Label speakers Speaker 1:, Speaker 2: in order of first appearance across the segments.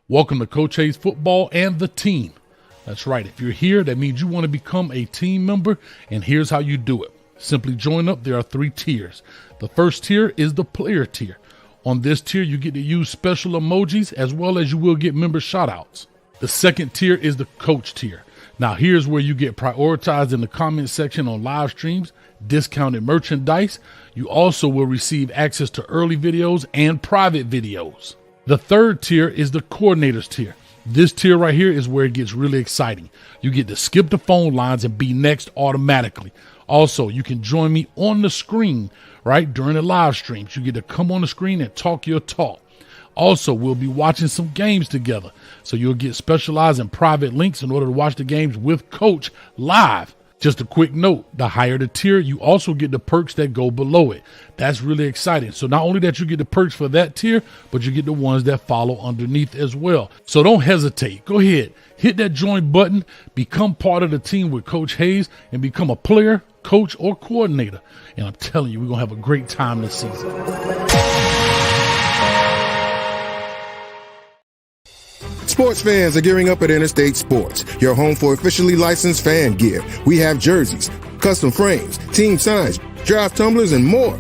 Speaker 1: Welcome to Coach Hayes Football and the Team. That's right. If you're here, that means you want to become a team member, and here's how you do it. Simply join up. There are 3 tiers. The first tier is the player tier. On this tier, you get to use special emojis as well as you will get member shoutouts. The second tier is the coach tier. Now, here's where you get prioritized in the comment section on live streams, discounted merchandise. You also will receive access to early videos and private videos. The third tier is the coordinators tier. This tier right here is where it gets really exciting. You get to skip the phone lines and be next automatically. Also, you can join me on the screen, right, during the live streams. You get to come on the screen and talk your talk. Also, we'll be watching some games together. So you'll get specialized and private links in order to watch the games with Coach live. Just a quick note, the higher the tier, you also get the perks that go below it. That's really exciting. So not only that you get the perks for that tier, but you get the ones that follow underneath as well. So don't hesitate. Go ahead, hit that join button, become part of the team with Coach Hayes, and become a player, coach, or coordinator. And I'm telling you, we're going to have a great time this season.
Speaker 2: Sports fans are gearing up at Interstate Sports, your home for officially licensed fan gear. We have jerseys, custom frames, team signs, draft tumblers, and more.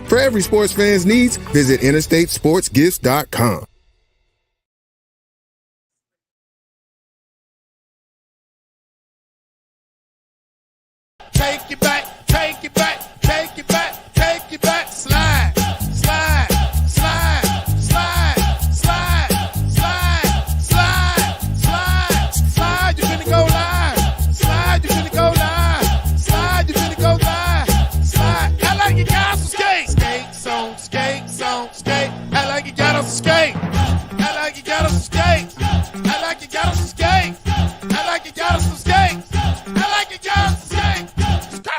Speaker 2: For every sports fan's needs, visit interstatesportsgifts.com.
Speaker 3: Take it back, take it back, take it back, take it back, slide, slide, slide, slide, slide, slide, slide, slide, slide, you finna go live, slide, you finna go live, slide, you finna go live, slide, I like you got some skate, skates on, skates on, skate, I like you got on some skate, I like you got on some skate, I like you got on some skate, I like you got on some skate, I like you got on some skate.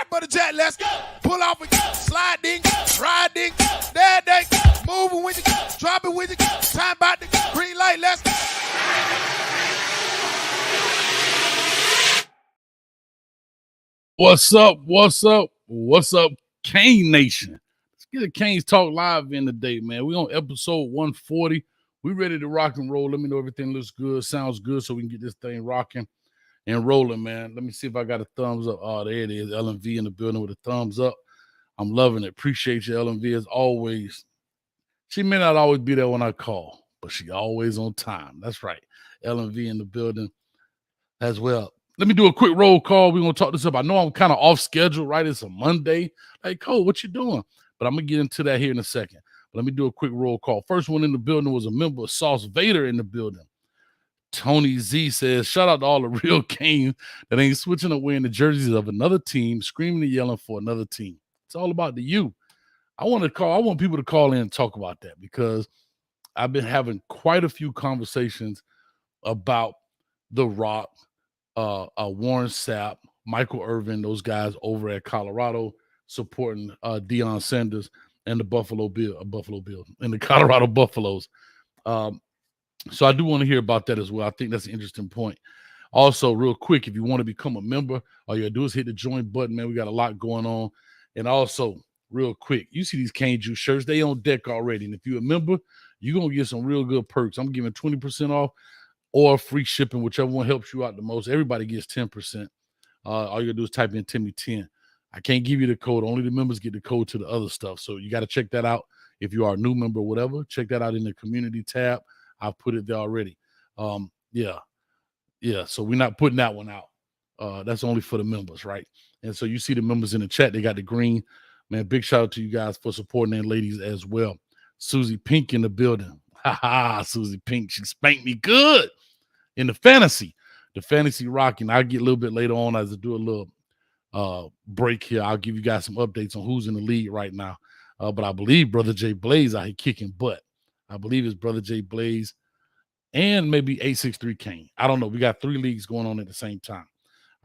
Speaker 3: For the jet, let's go. Pull off with you, slide ding, ride ding, dad ding, moving with you, drop it with you, time about the green light, let's go.
Speaker 1: What's up? What's up? What's up, Cane Nation? Let's get a Canes Talk live in today, man. We're on episode 140. We ready to rock and roll. Let me know everything looks good, sounds good, so we can get this thing rocking and rolling, man. Let me see if I got a thumbs up. Oh, there it is. LMV in the building with a thumbs up. I'm loving it. Appreciate you, LMV, as always. She may not always be there when I call, but she always on time. That's right. LMV in the building as well. Let me do a quick roll call. We're going to talk this up. I know I'm kind of off schedule, right? It's a Monday. Hey, Cole, what you doing? But I'm going to get into that here in a second. But let me do a quick roll call. First one in the building was a member of Sauce Vader in the building. Tony Z says, shout out to all the real Canes that ain't switching up wearing the jerseys of another team, screaming and yelling for another team. It's all about the you. I want people to call in and talk about that because I've been having quite a few conversations about The Rock, Warren Sapp, Michael Irvin, those guys over at Colorado supporting Deion Sanders and the Buffalo Bill and the Colorado Buffaloes. So I do want to hear about that as well. I think that's an interesting point. Also, real quick, if you want to become a member, all you got to do is hit the join button, man. We got a lot going on. And also, real quick, you see these Cane Juice shirts, they on deck already. And if you're a member, you're going to get some real good perks. I'm giving 20% off or free shipping, whichever one helps you out the most. Everybody gets 10%. All you got to do is type in Timmy10. I can't give you the code. Only the members get the code to the other stuff. So you got to check that out. If you are a new member or whatever, check that out in the community tab. I've put it there already. Yeah. So we're not putting that one out. That's only for the members, right? And so you see the members in the chat, they got the green. Man, big shout out to you guys for supporting their ladies as well. Susie Pink in the building. Susie Pink, she spanked me good in the fantasy. The fantasy rocking. I'll get a little bit later on as I do a little break here. I'll give you guys some updates on who's in the league right now. But I believe Brother Jay Blaze out here kicking butt. I believe it's Brother Jay Blaze and maybe 863 Kane. I don't know. We got 3 leagues going on at the same time.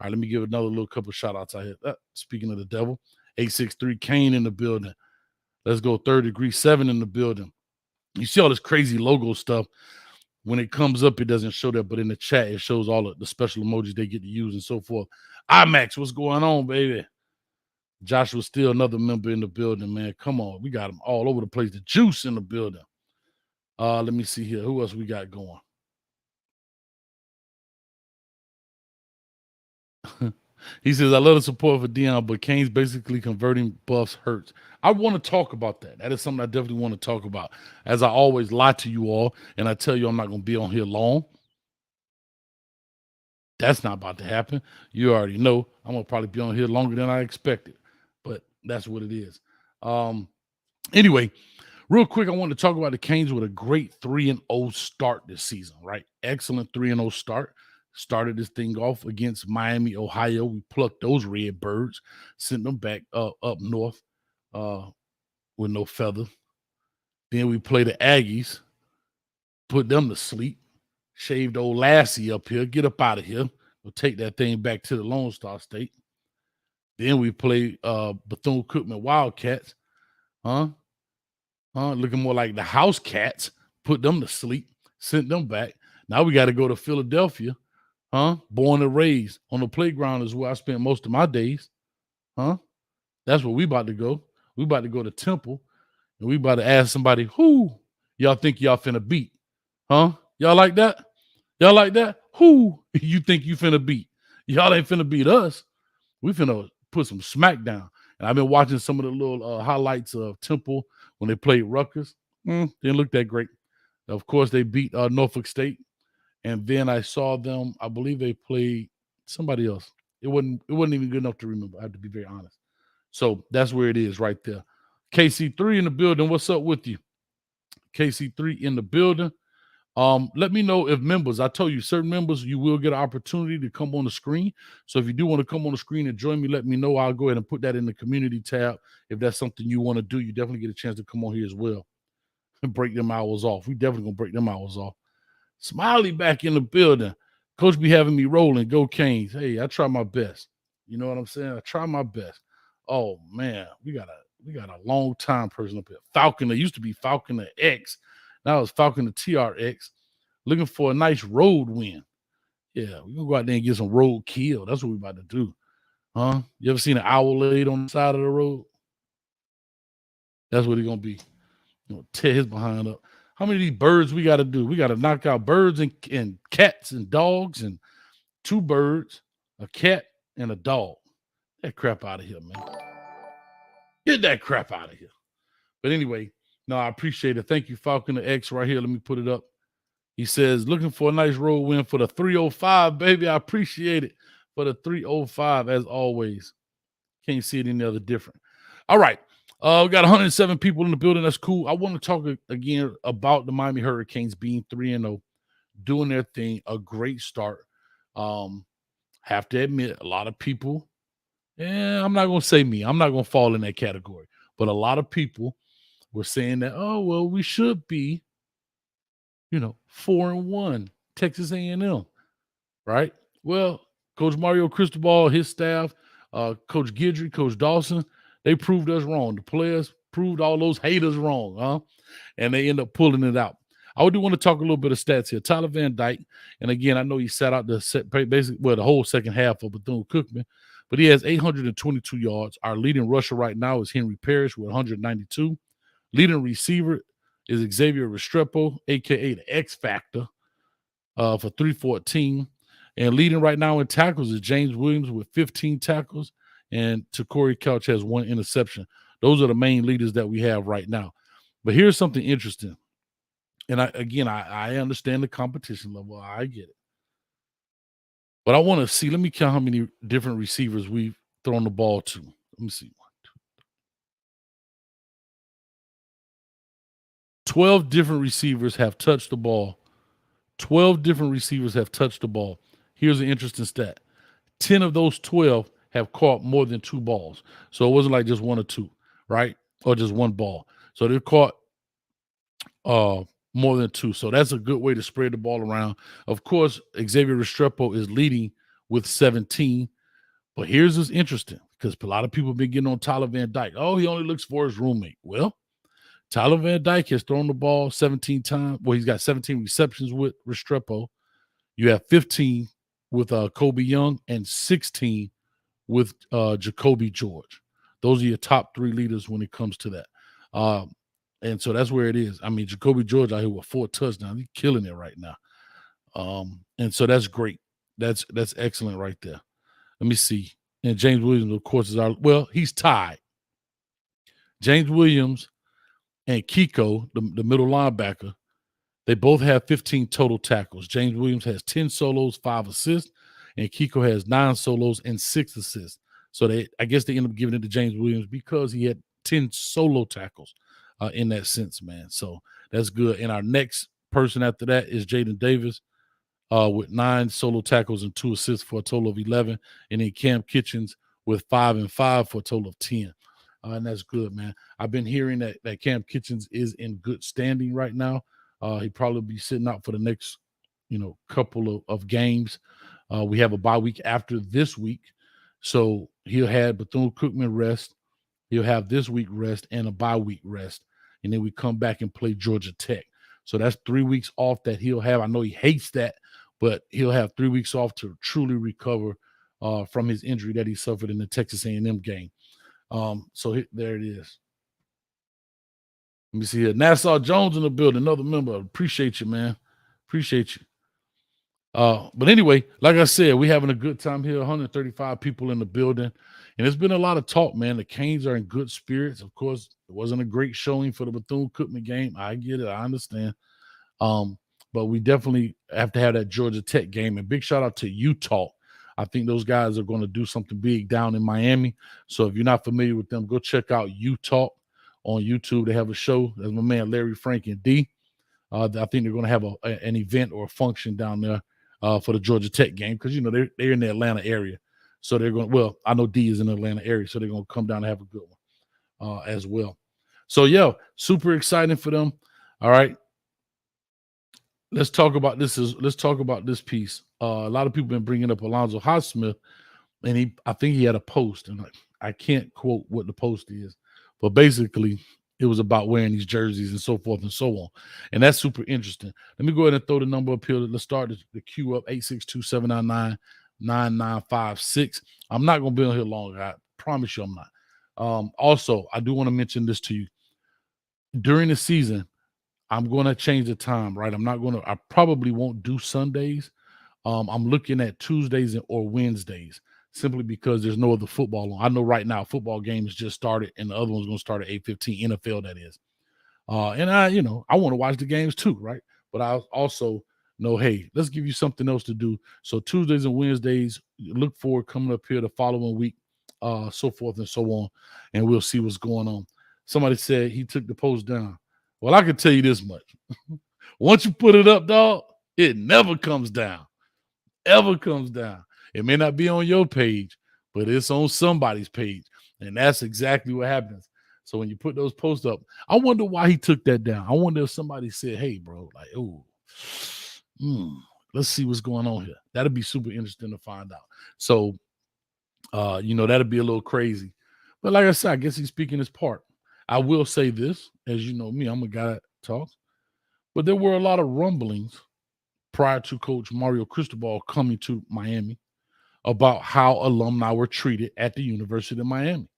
Speaker 1: All right, let me give another little couple of shout outs out here. Speaking of the devil, 863 Kane in the building. Let's go 3rd Degree 7 in the building. You see all this crazy logo stuff. When it comes up, it doesn't show that, but in the chat, it shows all of the special emojis they get to use and so forth. IMAX, what's going on, baby? Joshua's still another member in the building, man. Come on. We got them all over the place. The Juice in the building. Let me see here. Who else we got going? He says, I love the support for Dion, but Kane's basically converting buffs hurts. I want to talk about that. That is something I definitely want to talk about. As I always lie to you all, and I tell you I'm not going to be on here long. That's not about to happen. You already know I'm going to probably be on here longer than I expected, but that's what it is. Anyway, real quick, I want to talk about the Canes with a great 3-0 start this season, right? Excellent 3-0 start. Started this thing off against Miami, Ohio. We plucked those red birds, sent them back up north with no feather. Then we play the Aggies, put them to sleep. Shaved old Lassie up here. Get up out of here. We'll take that thing back to the Lone Star State. Then we play Bethune-Cookman Wildcats. Looking more like the House Cats. Put them to sleep. Sent them back. Now we got to go to Philadelphia. Born and raised on the playground is where I spent most of my days. That's where we about to go. We about to go to Temple, and we about to ask somebody, who y'all think y'all finna beat? Y'all like that? Y'all like that? Who you think you finna beat? Y'all ain't finna beat us. We finna put some smack down. And I've been watching some of the little highlights of Temple when they played Rutgers. Didn't look that great. Of course, they beat Norfolk State. And then I saw them, I believe they played somebody else. It wasn't even good enough to remember. I have to be very honest. So that's where it is right there. KC3 in the building. What's up with you? KC3 in the building. Let me know if members, I told you, certain members, you will get an opportunity to come on the screen. So if you do want to come on the screen and join me, let me know. I'll go ahead and put that in the community tab. If that's something you want to do, you definitely get a chance to come on here as well and break them hours off. We definitely going to break them hours off. Smiley back in the building. Coach be having me rolling. Go Canes. Hey, I try my best. You know what I'm saying? I try my best. Oh man, we got a long time person up here. Falcon. It used to be Falcon the X. Now it's Falcon the TRX. Looking for a nice road win. Yeah, we're gonna go out there and get some road kill. That's what we're about to do. You ever seen an owl laid on the side of the road? That's what it's gonna be. You know, tear his behind up. How many of these birds we got to do? We got to knock out birds and cats and dogs and 2 birds, a cat, and a dog. That crap out of here, man. Get that crap out of here. But anyway, no, I appreciate it. Thank you, Falcon the X, right here. Let me put it up. He says, looking for a nice road win for the 305, baby. I appreciate it for the 305, as always. Can't see it any other different. All right. We got 107 people in the building. That's cool. I want to talk again about the Miami Hurricanes being 3-0, doing their thing, a great start. Have to admit, a lot of people, I'm not going to say me. I'm not going to fall in that category. But a lot of people were saying that, oh, well, we should be, 4-1, Texas A&M, right? Well, Coach Mario Cristobal, his staff, Coach Guidry, Coach Dawson, they proved us wrong. The players proved all those haters wrong, and they end up pulling it out. I do want to talk a little bit of stats here. Tyler Van Dyke, and again, I know he sat out the whole second half of Bethune-Cookman, but he has 822 yards. Our leading rusher right now is Henry Parrish with 192. Leading receiver is Xavier Restrepo, a.k.a. the X Factor, for 314. And leading right now in tackles is James Williams with 15 tackles, and Corey Couch has 1 interception. Those are the main leaders that we have right now. But here's something interesting. And I understand the competition level. I get it. But I want to see, let me count how many different receivers we've thrown the ball to. Let me see. 12 different receivers have touched the ball. 12 different receivers have touched the ball. Here's an interesting stat. 10 of those 12 have caught more than 2 balls. So it wasn't like just 1 or 2, right? Or just 1 ball. So they caught more than 2. So that's a good way to spread the ball around. Of course, Xavier Restrepo is leading with 17. But here's what's interesting, because a lot of people have been getting on Tyler Van Dyke. Oh, he only looks for his roommate. Well, Tyler Van Dyke has thrown the ball 17 times. Well, he's got 17 receptions with Restrepo. You have 15 with Kobe Young and 16 with Jacoby George. Those are your top 3 leaders when it comes to that. And so that's where it is. I mean, Jacoby George out here with 4 touchdowns. He's killing it right now. And so that's great. That's excellent right there. Let me see. And James Williams, of course, he's tied. James Williams and Kiko, the middle linebacker, they both have 15 total tackles. James Williams has 10 solos, 5 assists, and Kiko has 9 solos and 6 assists. So I guess they end up giving it to James Williams because he had 10 solo tackles in that sense, man. So that's good. And our next person after that is Jaden Davis with 9 solo tackles and 2 assists for a total of 11. And then Cam Kitchens with 5 and 5 for a total of 10. And that's good, man. I've been hearing that Cam Kitchens is in good standing right now. He'd probably be sitting out for the next, couple of games. We have a bye week after this week. So he'll have Bethune-Cookman rest. He'll have this week rest and a bye week rest. And then we come back and play Georgia Tech. So that's 3 weeks off that he'll have. I know he hates that, but he'll have 3 weeks off to truly recover from his injury that he suffered in the Texas A&M game. There it is. Let me see here. Nassau Jones in the building, another member. Appreciate you, man. Appreciate you. But anyway, like I said, we're having a good time here. 135 people in the building. And it's been a lot of talk, man. The Canes are in good spirits. Of course, it wasn't a great showing for the Bethune-Cookman game. I get it. I understand. But we definitely have to have that Georgia Tech game. And big shout out to Utah. I think those guys are going to do something big down in Miami. So if you're not familiar with them, go check out Utah on YouTube. They have a show. That's my man Larry, Frank, and D. I think they're going to have an event or a function down there for the Georgia Tech game because, they're in the Atlanta area. So they're going – well, I know D is in the Atlanta area, so they're going to come down and have a good one as well. So, yeah, super exciting for them. All right. Let's talk about this piece. A lot of people have been bringing up Alonzo Highsmith, and I think he had a post, and I can't quote what the post is, but basically it was about wearing these jerseys and so forth and so on. And that's super interesting. Let me go ahead and throw the number up here. Let's start the queue up, 862-799-9956. I'm not going to be on here long. I promise you I'm not. Also, I do want to mention this to you. During the season, I'm going to change the time, right? I probably won't do Sundays. I'm looking at Tuesdays or Wednesdays simply because there's no other football on. I know right now football games just started and the other one's going to start at 8:15, NFL that is. And I want to watch the games too, right? But I also know, hey, let's give you something else to do. So Tuesdays and Wednesdays, look forward coming up here the following week, so forth and so on, and we'll see what's going on. Somebody said he took the post down. Well, I can tell you this much. Once you put it up, dog, it never comes down. Ever comes down. It may not be on your page, but it's on somebody's page. And that's exactly what happens. So when you put those posts up, I wonder why he took that down. I wonder if somebody said, hey, bro, let's see what's going on here. That'd be super interesting to find out. So, that'd be a little crazy. But like I said, I guess he's speaking his part. I will say this, as you know me, I'm a guy that talks, but there were a lot of rumblings prior to Coach Mario Cristobal coming to Miami about how alumni were treated at the University of Miami.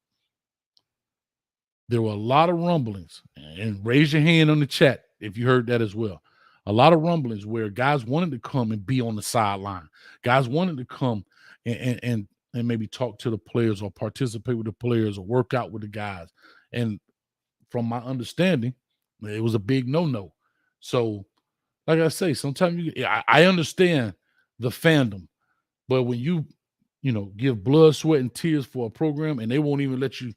Speaker 1: There were a lot of rumblings, and raise your hand on the chat if you heard that as well. A lot of rumblings where guys wanted to come and be on the sideline. Guys wanted to come and maybe talk to the players or participate with the players or work out with the guys. And from my understanding, it was a big no-no. So, like I say, sometimes I understand the fandom, but when you give blood, sweat, and tears for a program, and they won't even let you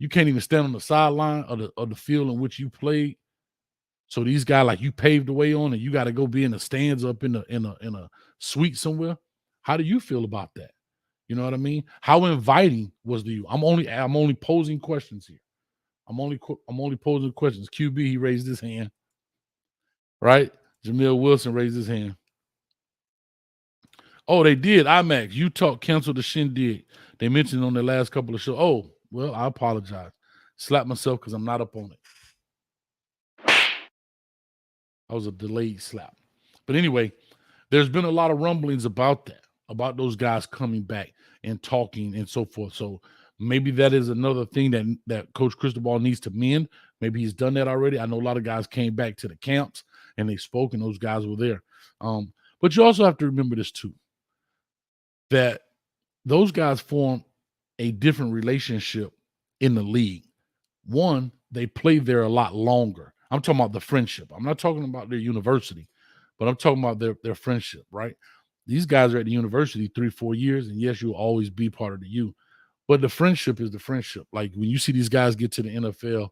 Speaker 1: can't even stand on the sideline of the field in which you played. So these guys like you paved the way on, and you got to go be in the stands up in a suite somewhere. How do you feel about that? You know what I mean? How inviting was to you? I'm only posing questions here. I'm only posing questions. QB, he raised his hand. Right? Jamil Wilson raised his hand. Oh, they did. IMAX. Utah canceled the shindig. They mentioned on their last couple of shows. Oh, well, I apologize. Slap myself because I'm not up on it. I was a delayed slap. But anyway, there's been a lot of rumblings about that, about those guys coming back and talking and so forth. So maybe that is another thing that Coach Cristobal needs to mend. Maybe he's done that already. I know a lot of guys came back to the camps and they spoke, and those guys were there. But you also have to remember this too, that those guys form a different relationship in the league. One, they play there a lot longer. I'm talking about the friendship. I'm not talking about their university, but I'm talking about their friendship, right? These guys are at the university 3-4 years, and yes, you'll always be part of the U, but the friendship is the friendship. Like when you see these guys get to the NFL,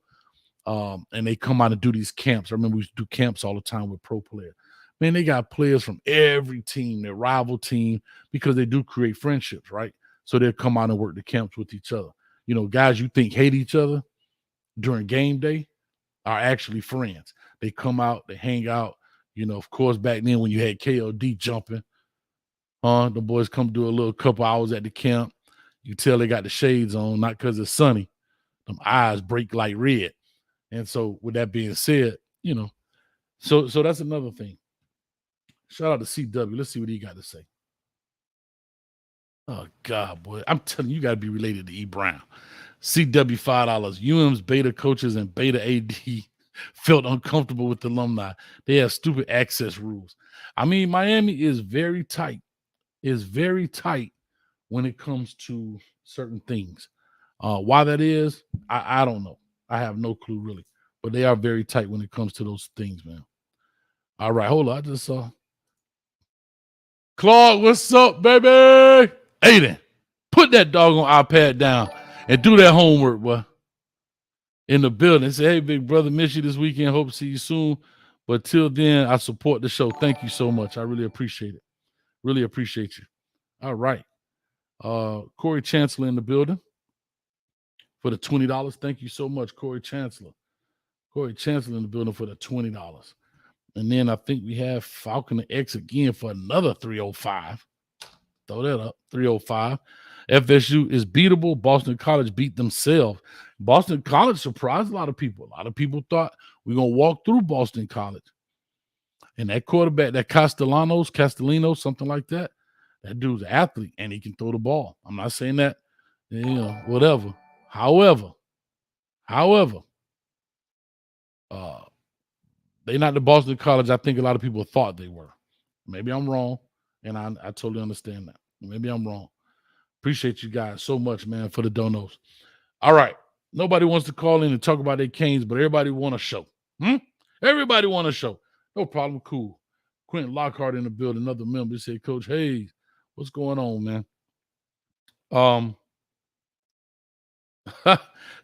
Speaker 1: and they come out and do these camps. I remember we used to do camps all the time with pro players. Man, they got players from every team, their rival team, because they do create friendships, right? So they'll come out and work the camps with each other. You know, guys you think hate each other during game day are actually friends. They come out, they hang out. You know, of course, back then when you had KOD jumping, the boys come do a little couple hours at the camp. You tell they got the shades on, not because it's sunny. Them eyes break like red. And so, with that being said, you know, so that's another thing. Shout out to CW. Let's see what he got to say. Oh God, boy, I'm telling you, you got to be related to E. Brown. CW $5. UM's beta coaches and beta AD felt uncomfortable with the alumni. They have stupid access rules. I mean, Miami is very tight. Is very tight when it comes to certain things. Why that is, I don't know. I have no clue really. But they are very tight when it comes to those things, man. All right, hold on. I just saw Clark. What's up, baby? Aiden, put that doggone iPad down and do that homework, boy. In the building. Say, hey, big brother, miss you this weekend. Hope to see you soon. But till then, I support the show. Thank you so much. I really appreciate it. Really appreciate you. All right. Corey Chancellor in the building for the $20. Thank you so much, Corey Chancellor. Corey Chancellor in the building for the $20. And then I think we have Falcon X again for another 305. Throw that up, 305. FSU is beatable. Boston College beat themselves. Boston College surprised a lot of people. A lot of people thought we're going to walk through Boston College. And that quarterback, that Castellanos, something like that, that dude's an athlete, and he can throw the ball. I'm not saying that, you know, whatever. However, they're not the Boston College I think a lot of people thought they were. Maybe I'm wrong, and I totally understand that. Maybe I'm wrong. Appreciate you guys so much, man, for the donos. All right. Nobody wants to call in and talk about their Canes, but everybody want a show. Everybody want a show. No problem. Cool. Quentin Lockhart in the building, another member. He said, Coach Hayes, what's going on, man?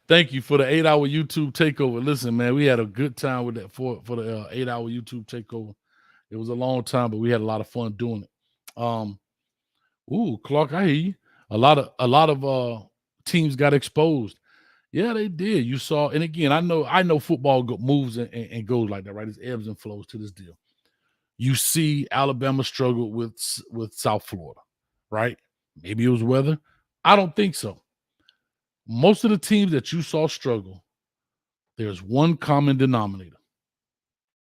Speaker 1: Thank you for the 8-hour YouTube takeover. Listen, man, we had a good time with that for the 8-hour YouTube takeover. It was a long time, but we had a lot of fun doing it. Clark, I hear you. A lot of teams got exposed. Yeah, they did. You saw, and again, I know football moves and goes like that, right? It's ebbs and flows to this deal. You see Alabama struggle with South Florida, right? Maybe it was weather. I don't think so. Most of the teams that you saw struggle, there's one common denominator.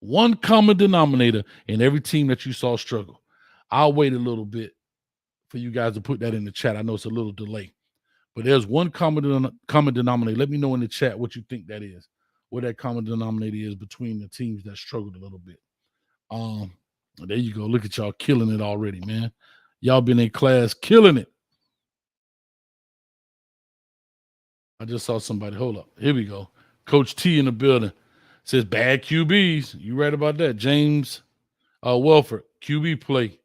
Speaker 1: One common denominator in every team that you saw struggle. I'll wait a little bit for you guys to put that in the chat. I know it's a little delay, but there's one common denominator. Let me know in the chat what you think that is, what that common denominator is between the teams that struggled a little bit. There you go. Look at y'all killing it already, man. Y'all been in class killing it. I just saw somebody. Hold up. Here we go. Coach T in the building says bad QBs. You right about that. James Welford, QB play.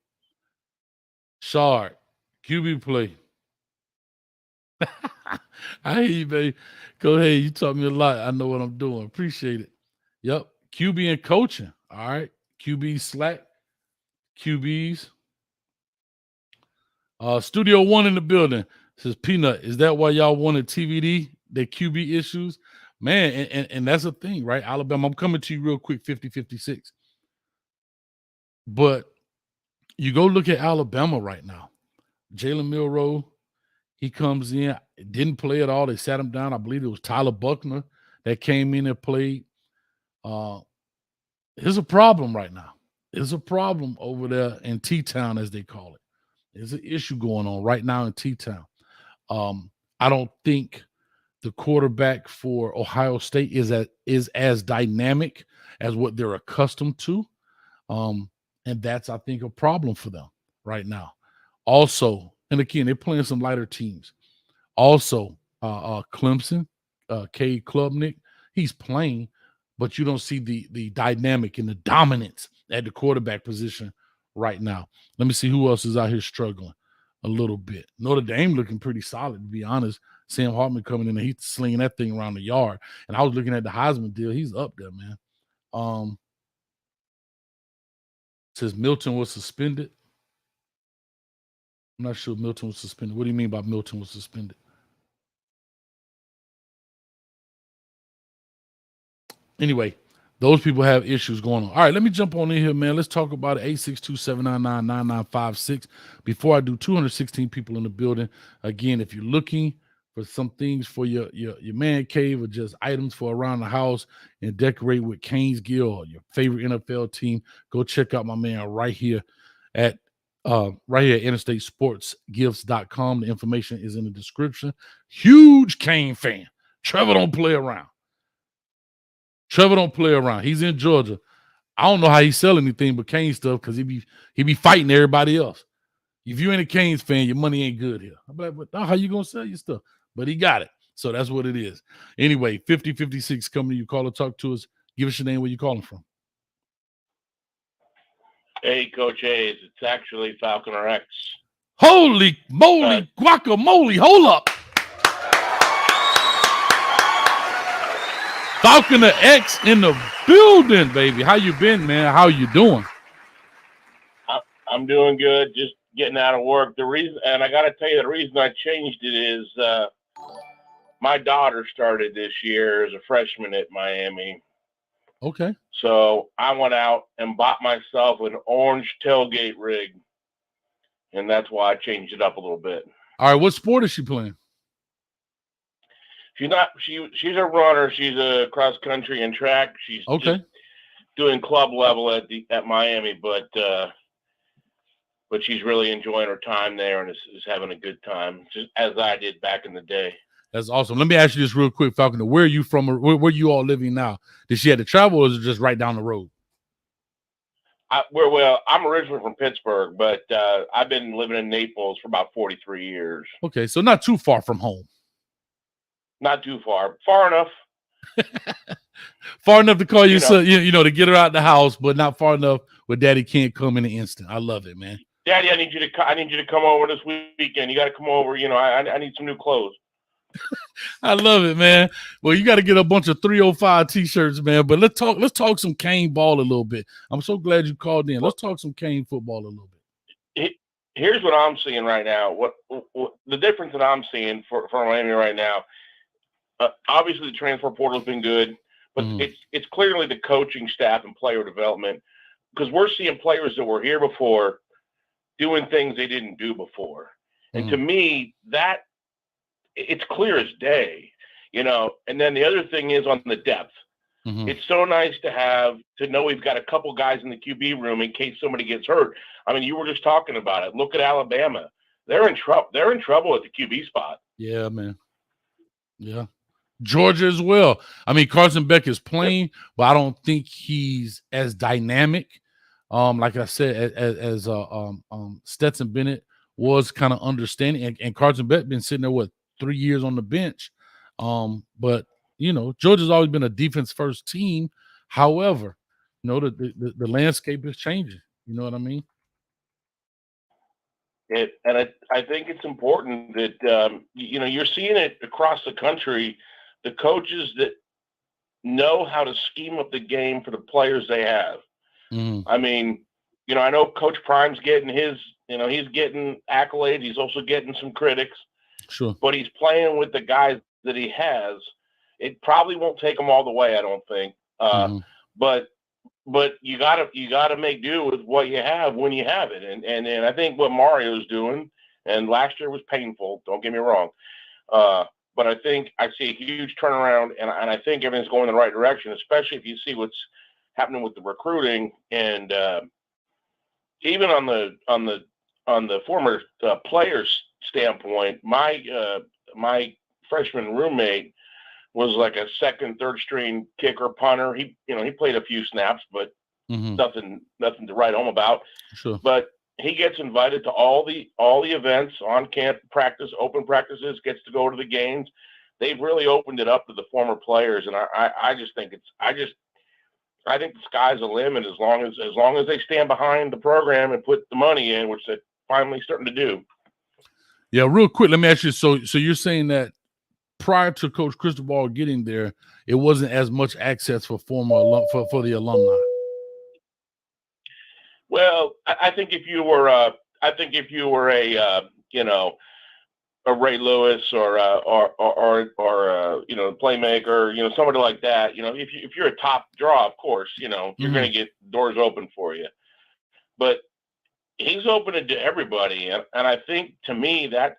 Speaker 1: Shard, QB play. I hear you, baby. Go ahead. You taught me a lot. I know what I'm doing. Appreciate it. Yep. QB and coaching. All right. QB slack. QBs. Studio One in the building says Peanut. Is that why y'all wanted TVD? The QB issues? Man, and that's a thing, right? Alabama, I'm coming to you real quick, 50-56. But you go look at Alabama right now. Jalen Milroe, he comes in, didn't play at all. They sat him down. I believe it was Tyler Buckner that came in and played. There's a problem right now. There's a problem over there in T-Town, as they call it. There's an issue going on right now in T-Town. I don't think the quarterback for Ohio State is as dynamic as what they're accustomed to. And that's, I think, a problem for them right now. Also, And again, they're playing some lighter teams. Also, Clemson, Cade Klubnik, he's playing, but you don't see the dynamic and the dominance at the quarterback position right now. Let me see who else is out here struggling a little bit. Notre Dame looking pretty solid, to be honest. Sam Hartman coming in and he's slinging that thing around the yard. And I was looking at the Heisman deal. He's up there, man. Says Milton was suspended. I'm not sure Milton was suspended. What do you mean by Milton was suspended? Anyway, those people have issues going on. All right, let me jump on in here, man. Let's talk about it. 862-799-9956. Before I do, 216 people in the building. Again, if you're looking for some things for your man cave or just items for around the house and decorate with Cane's gear or your favorite NFL team, go check out my man right here at interstatesportsgifts.com. The information is in the description. Huge Cane fan. Trevor don't play around. He's in Georgia. I don't know how he sell anything but Cane stuff because he be fighting everybody else. If you ain't a Canes fan, your money ain't good here. I'm like, but how you gonna sell your stuff? But he got it. So that's what it is. Anyway, 5056 coming to you. Call or talk to us. Give us your name, where you calling from.
Speaker 4: Hey, Coach Hayes, it's actually Falconer X.
Speaker 1: Holy moly, guacamole. Hold up. Falconer X in the building, baby. How you been, man? How you doing?
Speaker 4: I'm doing good. Just getting out of work. The reason, and I got to tell you, the reason I changed it is my daughter started this year as a freshman at Miami.
Speaker 1: Okay.
Speaker 4: So I went out and bought myself an orange tailgate rig, and that's why I changed it up a little bit.
Speaker 1: All right. What sport is she playing?
Speaker 4: She's a runner. She's a cross country and track. She's just doing club level at Miami, but she's really enjoying her time there and is having a good time, just as I did back in the day.
Speaker 1: That's awesome. Let me ask you this real quick, Falconer. Where are you from? Or where you all living now? Did she have to travel, or is it just right down the road?
Speaker 4: I'm originally from Pittsburgh, but I've been living in Naples for about 43 years.
Speaker 1: Okay, so not too far from home.
Speaker 4: Not too far. Far enough.
Speaker 1: Far enough to call you son, to get her out the house, but not far enough where Daddy can't come in an instant. I love it, man.
Speaker 4: Daddy, I need you to come over this weekend. You got to come over. I need some new clothes.
Speaker 1: I love it, man. Well, you got to get a bunch of 305 t-shirts, man. But let's talk some Cane ball a little bit. I'm so glad you called in. Let's talk some Cane football a little
Speaker 4: bit. Here's what I'm seeing right now. What the difference that I'm seeing for Miami right now. Obviously, the transfer portal has been good, but it's clearly the coaching staff and player development, because we're seeing players that were here before doing things they didn't do before. And to me, that it's clear as day, And then the other thing is on the depth. It's so nice to know we've got a couple guys in the QB room in case somebody gets hurt. I mean, you were just talking about it. Look at Alabama. They're in trouble. They're in trouble at the QB spot.
Speaker 1: Yeah, man. Yeah. Georgia as well. I mean, Carson Beck is playing, but I don't think he's as dynamic. Like I said, as Stetson Bennett was kind of understanding, and Carson Beck been sitting there 3 years on the bench. But Georgia's always been a defense first team. However, the landscape is changing. You know what I mean?
Speaker 4: I think it's important that you're seeing it across the country. The coaches that know how to scheme up the game for the players they have. I mean, I know Coach Prime's getting he's getting accolades. He's also getting some critics.
Speaker 1: Sure.
Speaker 4: But he's playing with the guys that he has. It probably won't take him all the way, I don't think. But you gotta make do with what you have when you have it. And I think what Mario's doing, and last year was painful, don't get me wrong. But I think I see a huge turnaround, and I think everything's going in the right direction, especially if you see what's happening with the recruiting, and even on the former players' standpoint. My freshman roommate was like a second, third string kicker, punter. He played a few snaps, but nothing to write home about.
Speaker 1: Sure.
Speaker 4: But he gets invited to all the events on camp, open practices, gets to go to the games. They've really opened it up to the former players, and I just think I think the sky's the limit as long as they stand behind the program and put the money in, which they're finally starting to do.
Speaker 1: Yeah, real quick, let me ask you. So you're saying that prior to Coach Cristobal getting there, it wasn't as much access for for the alumni.
Speaker 4: Well, I think if you were a a Ray Lewis or playmaker, somebody like that, if you're a top draw, of course, you're going to get doors open for you. But he's open it to everybody, and I think to me that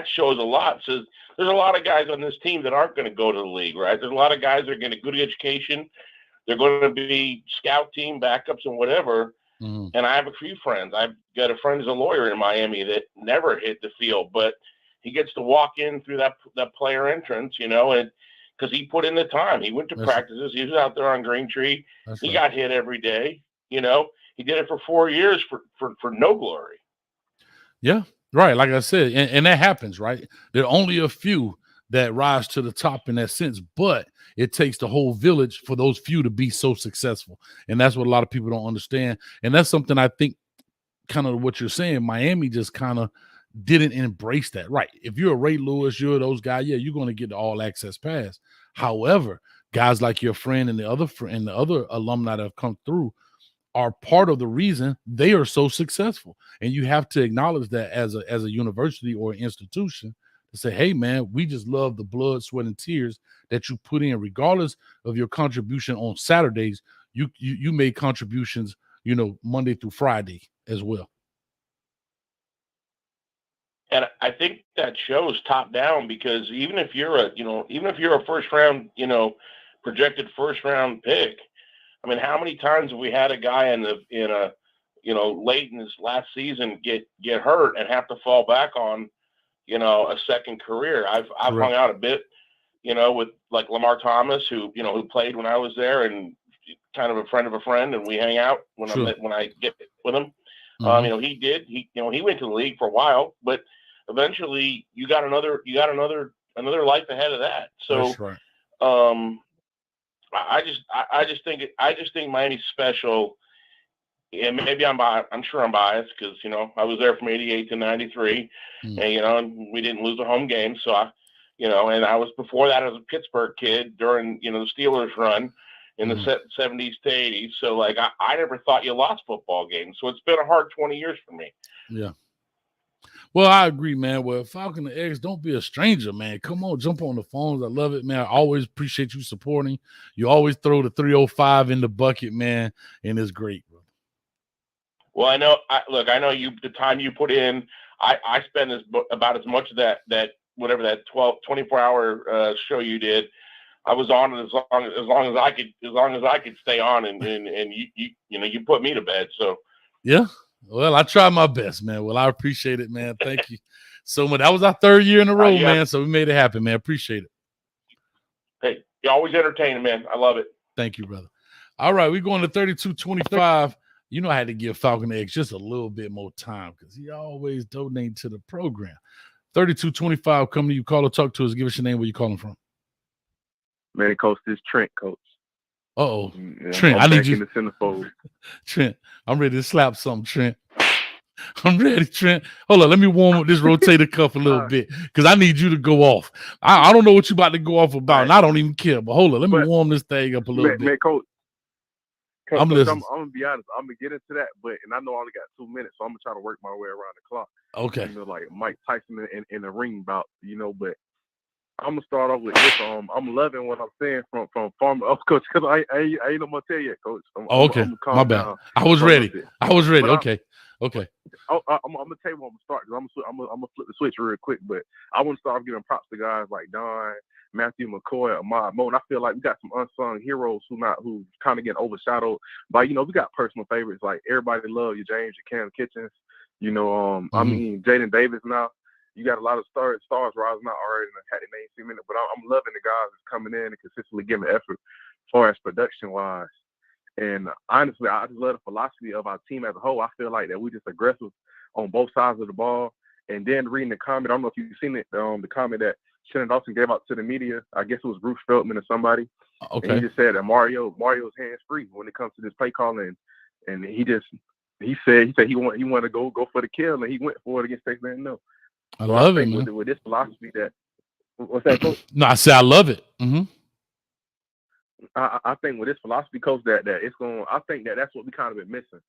Speaker 4: shows a lot. So there's a lot of guys on this team that aren't going to go to the league, right? There's a lot of guys that are getting a good education. They're going to be scout team backups and whatever. And I have a few friends. I've got a friend who's a lawyer in Miami that never hit the field, but he gets to walk in through that player entrance, and because he put in the time. He went to practices. He was out there on Green Tree. He got hit every day. He did it for 4 years for no glory.
Speaker 1: Yeah, right. Like I said, and that happens, right? There are only a few that rise to the top in that sense, but it takes the whole village for those few to be so successful. And that's what a lot of people don't understand. And that's something I think kind of what you're saying, Miami just kind of didn't embrace that. Right. If you're a Ray Lewis, you're those guys, yeah, you're going to get the all access pass. However, guys like your friend and the other alumni that have come through are part of the reason they are so successful. And you have to acknowledge that as a university or institution to say, hey, man, we just love the blood, sweat, and tears that you put in, regardless of your contribution on Saturdays. You made contributions, Monday through Friday as well.
Speaker 4: And I think that shows top down, because even if you're a first round, projected first round pick, I mean, how many times have we had a guy late in his last season get hurt and have to fall back on, a second career? I've hung out a bit, with like Lamar Thomas, who played when I was there, and kind of a friend, and we hang out when I get with him. He went to the league for a while, but eventually you got another life ahead of that. So,
Speaker 1: that's right.
Speaker 4: I just think Miami's special. And maybe I'm sure I'm biased because, I was there from 88 to 93 and, we didn't lose a home game. So and I was before that as a Pittsburgh kid during, the Steelers run in the 70s to 80s. So like, I never thought you lost football games. So it's been a hard 20 years for me.
Speaker 1: Yeah. Well, I agree, man. Well, Falcon and Eggs, don't be a stranger, man. Come on, jump on the phones. I love it, man. I always appreciate you supporting. You always throw the 305 in the bucket, man, and it's great, bro.
Speaker 4: Well, I know the time you put in, I spend about as much of that whatever that 24-hour show you did. I was on it as long as I could stay on, and you put me to bed. So
Speaker 1: yeah. Well, I try my best, man. Well, I appreciate it, man. Thank you so much. That was our third year in a row, man. So we made it happen, man. Appreciate it.
Speaker 4: Hey, you're always entertaining, man. I love it.
Speaker 1: Thank you, brother. All right, we're going to 32-25. I had to give Falcon X just a little bit more time because he always donates to the program. 32-25, come to you. Call or talk to us. Give us your name. Where you calling from?
Speaker 5: Man, Coach, this Trent, Coach.
Speaker 1: Uh-oh. Yeah, Trent, I need you.
Speaker 5: In the centerfold.
Speaker 1: Trent, I'm ready to slap something, Trent. I'm ready, Trent. Hold on, let me warm up this rotator cuff a little bit because I need you to go off. I don't know what you about to go off about, and I don't even care. But hold on, let me warm this thing up a little bit.
Speaker 5: Man, Coach,
Speaker 1: I'm
Speaker 5: gonna be honest. I'm gonna get into that, and I know I only got 2 minutes, so I'm gonna try to work my way around the clock.
Speaker 1: Okay.
Speaker 5: Like Mike Tyson in the ring bout, but I'm gonna start off with this. I'm loving what I'm saying from Farmer Coach, because I ain't no more tell yet, Coach.
Speaker 1: Okay, my bad. I was ready. Okay.
Speaker 5: I'm gonna tell you where I'm gonna start, because I'm gonna flip the switch real quick. But I want to start giving props to guys like Don, Matthew McCoy, Ahmad Mo. And I feel like we got some unsung heroes who kind of get overshadowed by, we got personal favorites like everybody love you, James, your Cam Kitchens. I mean Jaden Davis now. You got a lot of stars rising out already and had their name seen in it, but I'm loving the guys that's coming in and consistently giving effort as far as production wise. And honestly, I just love the philosophy of our team as a whole. I feel like that we just aggressive on both sides of the ball. And then reading the comment, I don't know if you've seen it, the comment that Shannon Dawson gave out to the media. I guess it was Bruce Feldman or somebody.
Speaker 1: Okay.
Speaker 5: And he just said that Mario's hands free when it comes to this play calling. And he said he wanted to go for the kill, and he went for it against Texas A&M.
Speaker 1: I love it, man.
Speaker 5: With this philosophy that what's that, Coach?
Speaker 1: No, I say I love it. Mm-hmm.
Speaker 5: I think with this philosophy, Coach, that it's going. I think that's what we kind of been missing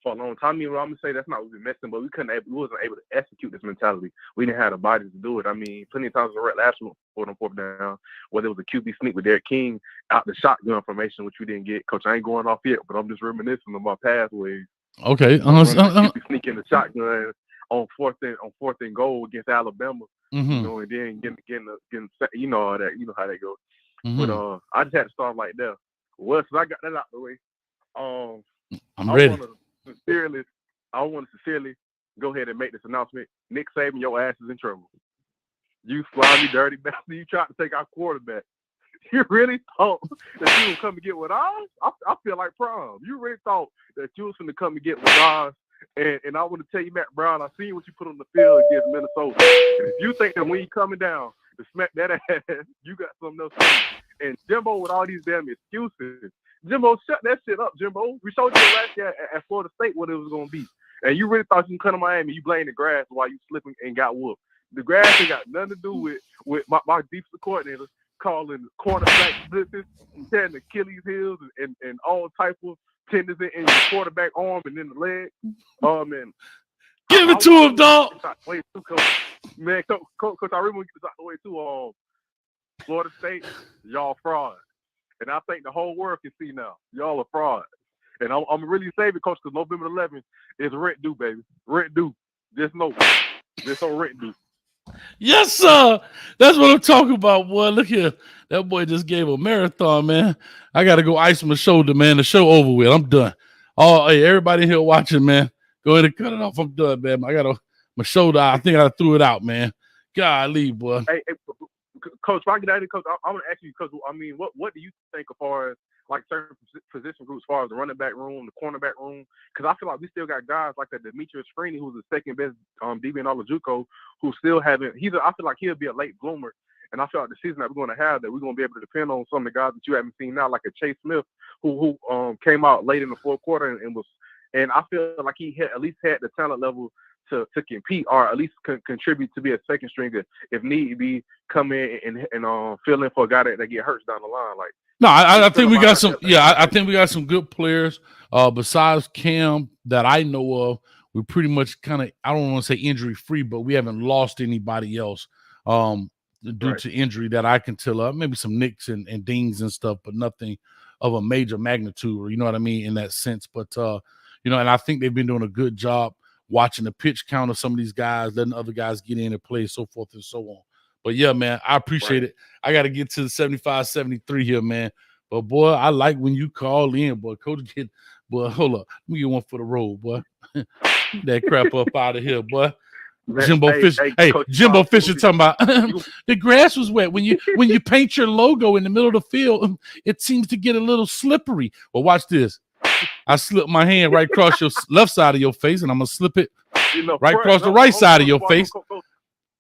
Speaker 5: for a long time. I mean, I'm gonna say that's not what we've been missing, but we wasn't able to execute this mentality. We didn't have the bodies to do it. I mean, plenty of times we last fourth and fourth down, whether it was a QB sneak with Derek King out the shotgun formation, which we didn't get. Coach, I ain't going off yet, but I'm just reminiscing of my pathways.
Speaker 1: Okay.
Speaker 5: QB sneak in the shotgun on fourth and goal against Alabama.
Speaker 1: Mm-hmm.
Speaker 5: You know, and then getting you know all that. You know how that goes.
Speaker 1: Mm-hmm.
Speaker 5: But I just had to start like that. Well, so I got that out the way.
Speaker 1: I'm ready.
Speaker 5: I want to sincerely go ahead and make this announcement. Nick Saban, your ass is in trouble. You slimy, dirty bastard. You tried to take our quarterback. You really thought that you would come and get with ours? I feel like prom. You really thought that you was going to come and get with ours. And I want to tell you, Matt Brown, I seen what you put on the field against Minnesota. And if you think that when you coming down to smack that ass, you got something else to do. And Jimbo with all these damn excuses. Jimbo, shut that shit up, Jimbo. We showed you last year at Florida State what it was going to be. And you really thought you could come to Miami. You blamed the grass while you slipping and got whooped. The grass ain't got nothing to do with my defensive coordinator calling quarterback blitzes, tearing Achilles heels and all type of tendons in your quarterback arm and in the leg. Man.
Speaker 1: Give it to him, dog.
Speaker 5: Man, Coach, I really want to get this out the way too. Florida State, y'all fraud. And I think the whole world can see now. Y'all are fraud. And I'm really saving, Coach, because November 11th is rent due, baby. Rent due. Just know. Just on rent due.
Speaker 1: Yes, sir. That's what I'm talking about, boy. Look here. That boy just gave a marathon, man. I got to go ice my shoulder, man. The show over with. I'm done. Oh, hey, everybody here watching, man. Go ahead and cut it off. I'm done, man. I got my shoulder. I think I threw it out, man. Golly, boy.
Speaker 5: Hey, Coach, if I get out of here, Coach, I'm going to ask you, Coach, I mean, what do you think as far as like certain position groups, as far as the running back room, the cornerback room? Because I feel like we still got guys like that Demetrius Freeney, who's the second best DB in all of JUCO, who still haven't. I feel like he'll be a late bloomer. And I feel like the season that we're going to have, that we're going to be able to depend on some of the guys that you haven't seen now, like a Chase Smith, who came out late in the fourth quarter and I feel like he at least had the talent level to compete, or at least contribute to be a second stringer if need be, come in and fill in for a guy that get hurt down the line. Like,
Speaker 1: no, I think we got some. Yeah, I think we got some good players. Besides Cam that I know of, we pretty much kind of, I don't want to say injury free, but we haven't lost anybody else due to injury that I can tell of. Maybe some nicks and dings and stuff, but nothing of a major magnitude, or you know what I mean, in that sense. But and I think they've been doing a good job watching the pitch count of some of these guys, letting other guys get in and play, so forth and so on. But yeah, man, I appreciate it. I got to get to the 75-73 here, man. But boy, I like when you call in, boy. Coach, hold up. Let me get one for the road, boy. That crap up out of here, boy. Man, Jimbo Fisher. Hey, Coach, Jimbo Fisher talking about the grass was wet. When you paint your logo in the middle of the field, it seems to get a little slippery. Well, watch this. I slip my hand right across your left side of your face, and I'm gonna slip it right across the right side of your face.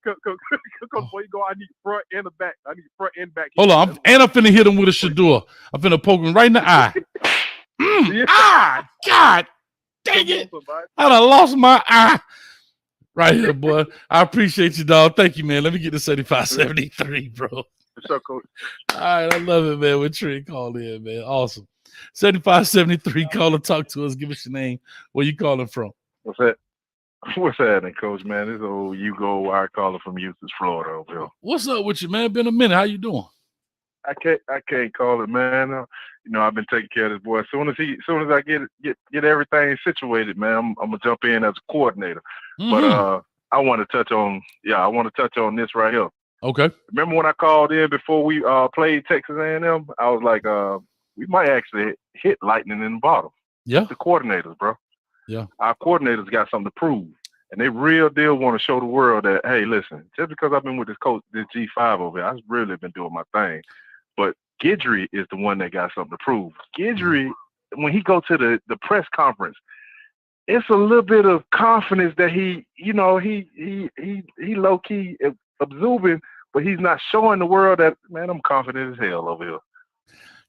Speaker 5: Before you go, I need front and the back. I need front and back.
Speaker 1: Hold on, I'm finna hit him with a Shador. I'm finna poke him right in the eye. God dang it! I done lost my eye. Right here, boy. I appreciate you, dog. Thank you, man. Let me get the 75-73, bro.
Speaker 5: For sure, Coach.
Speaker 1: All right, I love it, man. When Trent called in, man. Awesome. 75-73, call and talk to us. Give us your name. Where you calling from?
Speaker 6: What's that? What's happening, Coach, man? This old Hugo Wire calling from Eustis, Florida over here.
Speaker 1: What's up with you, man? Been a minute. How you doing?
Speaker 6: I can't call it, man. I've been taking care of this boy. As soon as I get everything situated, man, I'm gonna jump in as a coordinator. Mm-hmm. But I want to touch on this right here.
Speaker 1: Okay.
Speaker 6: Remember when I called in before we played Texas A&M? I was like, we might actually hit lightning in the bottle.
Speaker 1: Yeah.
Speaker 6: The coordinators, bro.
Speaker 1: Yeah.
Speaker 6: Our coordinators got something to prove. And they real deal want to show the world that, hey, listen, just because I've been with this coach, this G5 over here, I've really been doing my thing. But Guidry is the one that got something to prove. Guidry when he go to the press conference, it's a little bit of confidence that he low key absorbing, but he's not showing the world that, man, I'm confident as hell over here.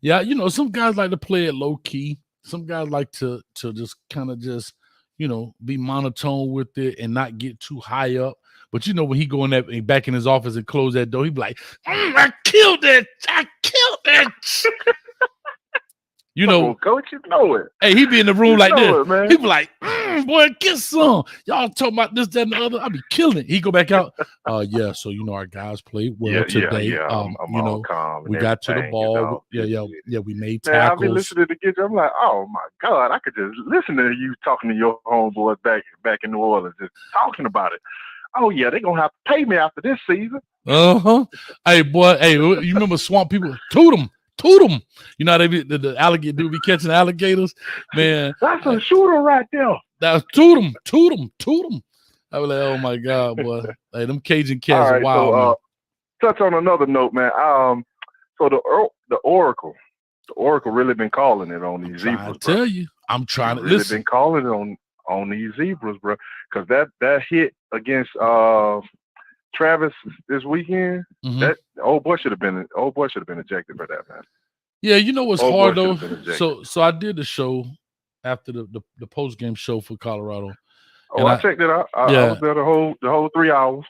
Speaker 1: Yeah, some guys like to play it low key. Some guys like to just kind of just be monotone with it and not get too high up. But when he go in back in his office and close that door, he be like, I killed it.
Speaker 6: Coach, you know it.
Speaker 1: Hey, he be in the room like this.
Speaker 6: Man.
Speaker 1: He be like, boy, get some. Y'all talking about this, that, and the other. I be killing it. He go back out. Yeah, so our guys played well today.
Speaker 6: Yeah. I'm all calm.
Speaker 1: We got to the ball. We made tackles.
Speaker 6: Man, I've been listening to the I'm like, oh my God, I could just listen to you talking to your homeboys back in New Orleans, just talking about it. Oh yeah, they're gonna have to pay me after this season.
Speaker 1: Hey boy, you remember Swamp People? Toot 'em. You know how the alligator do be catching alligators, man.
Speaker 6: That's a shooter right there.
Speaker 1: That's toot 'em. I was like, oh my God, boy. Hey, them Cajun cats are wild.
Speaker 6: So, touch on another note, man. So the Oracle really been calling it on these zebras.
Speaker 1: I tell you, I'm trying to
Speaker 6: listen. Been calling it on these zebras, bro, because that hit against Travis this weekend, that old boy should have been ejected for that, man.
Speaker 1: Yeah, what's hard though. So I did the show after the post game show for Colorado.
Speaker 6: Oh, I checked it out. I was there the whole 3 hours.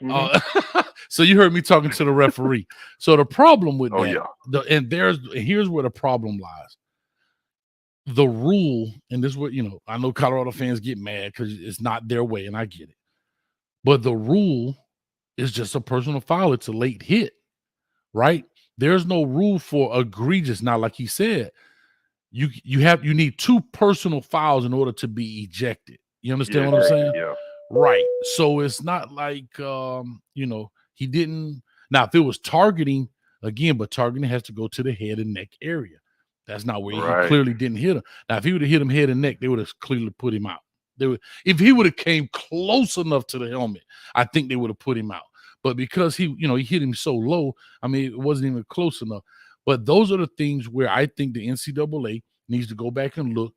Speaker 1: So you heard me talking to the referee. So the problem with here's where the problem lies. The rule, and this is what I know Colorado fans get mad because it's not their way, and I get it. But the rule is just a personal foul. It's a late hit, right? There's no rule for egregious. Now, like he said, you need 2 personal fouls in order to be ejected. You understand what I'm saying?
Speaker 6: Yeah.
Speaker 1: Right. So it's not like he didn't. Now, if it was targeting again, but targeting has to go to the head and neck area. That's not where he clearly didn't hit him. Now, if he would have hit him head and neck, they would have clearly put him out. If he would have came close enough to the helmet, I think they would have put him out. But because he hit him so low, I mean, it wasn't even close enough. But those are the things where I think the NCAA needs to go back and look.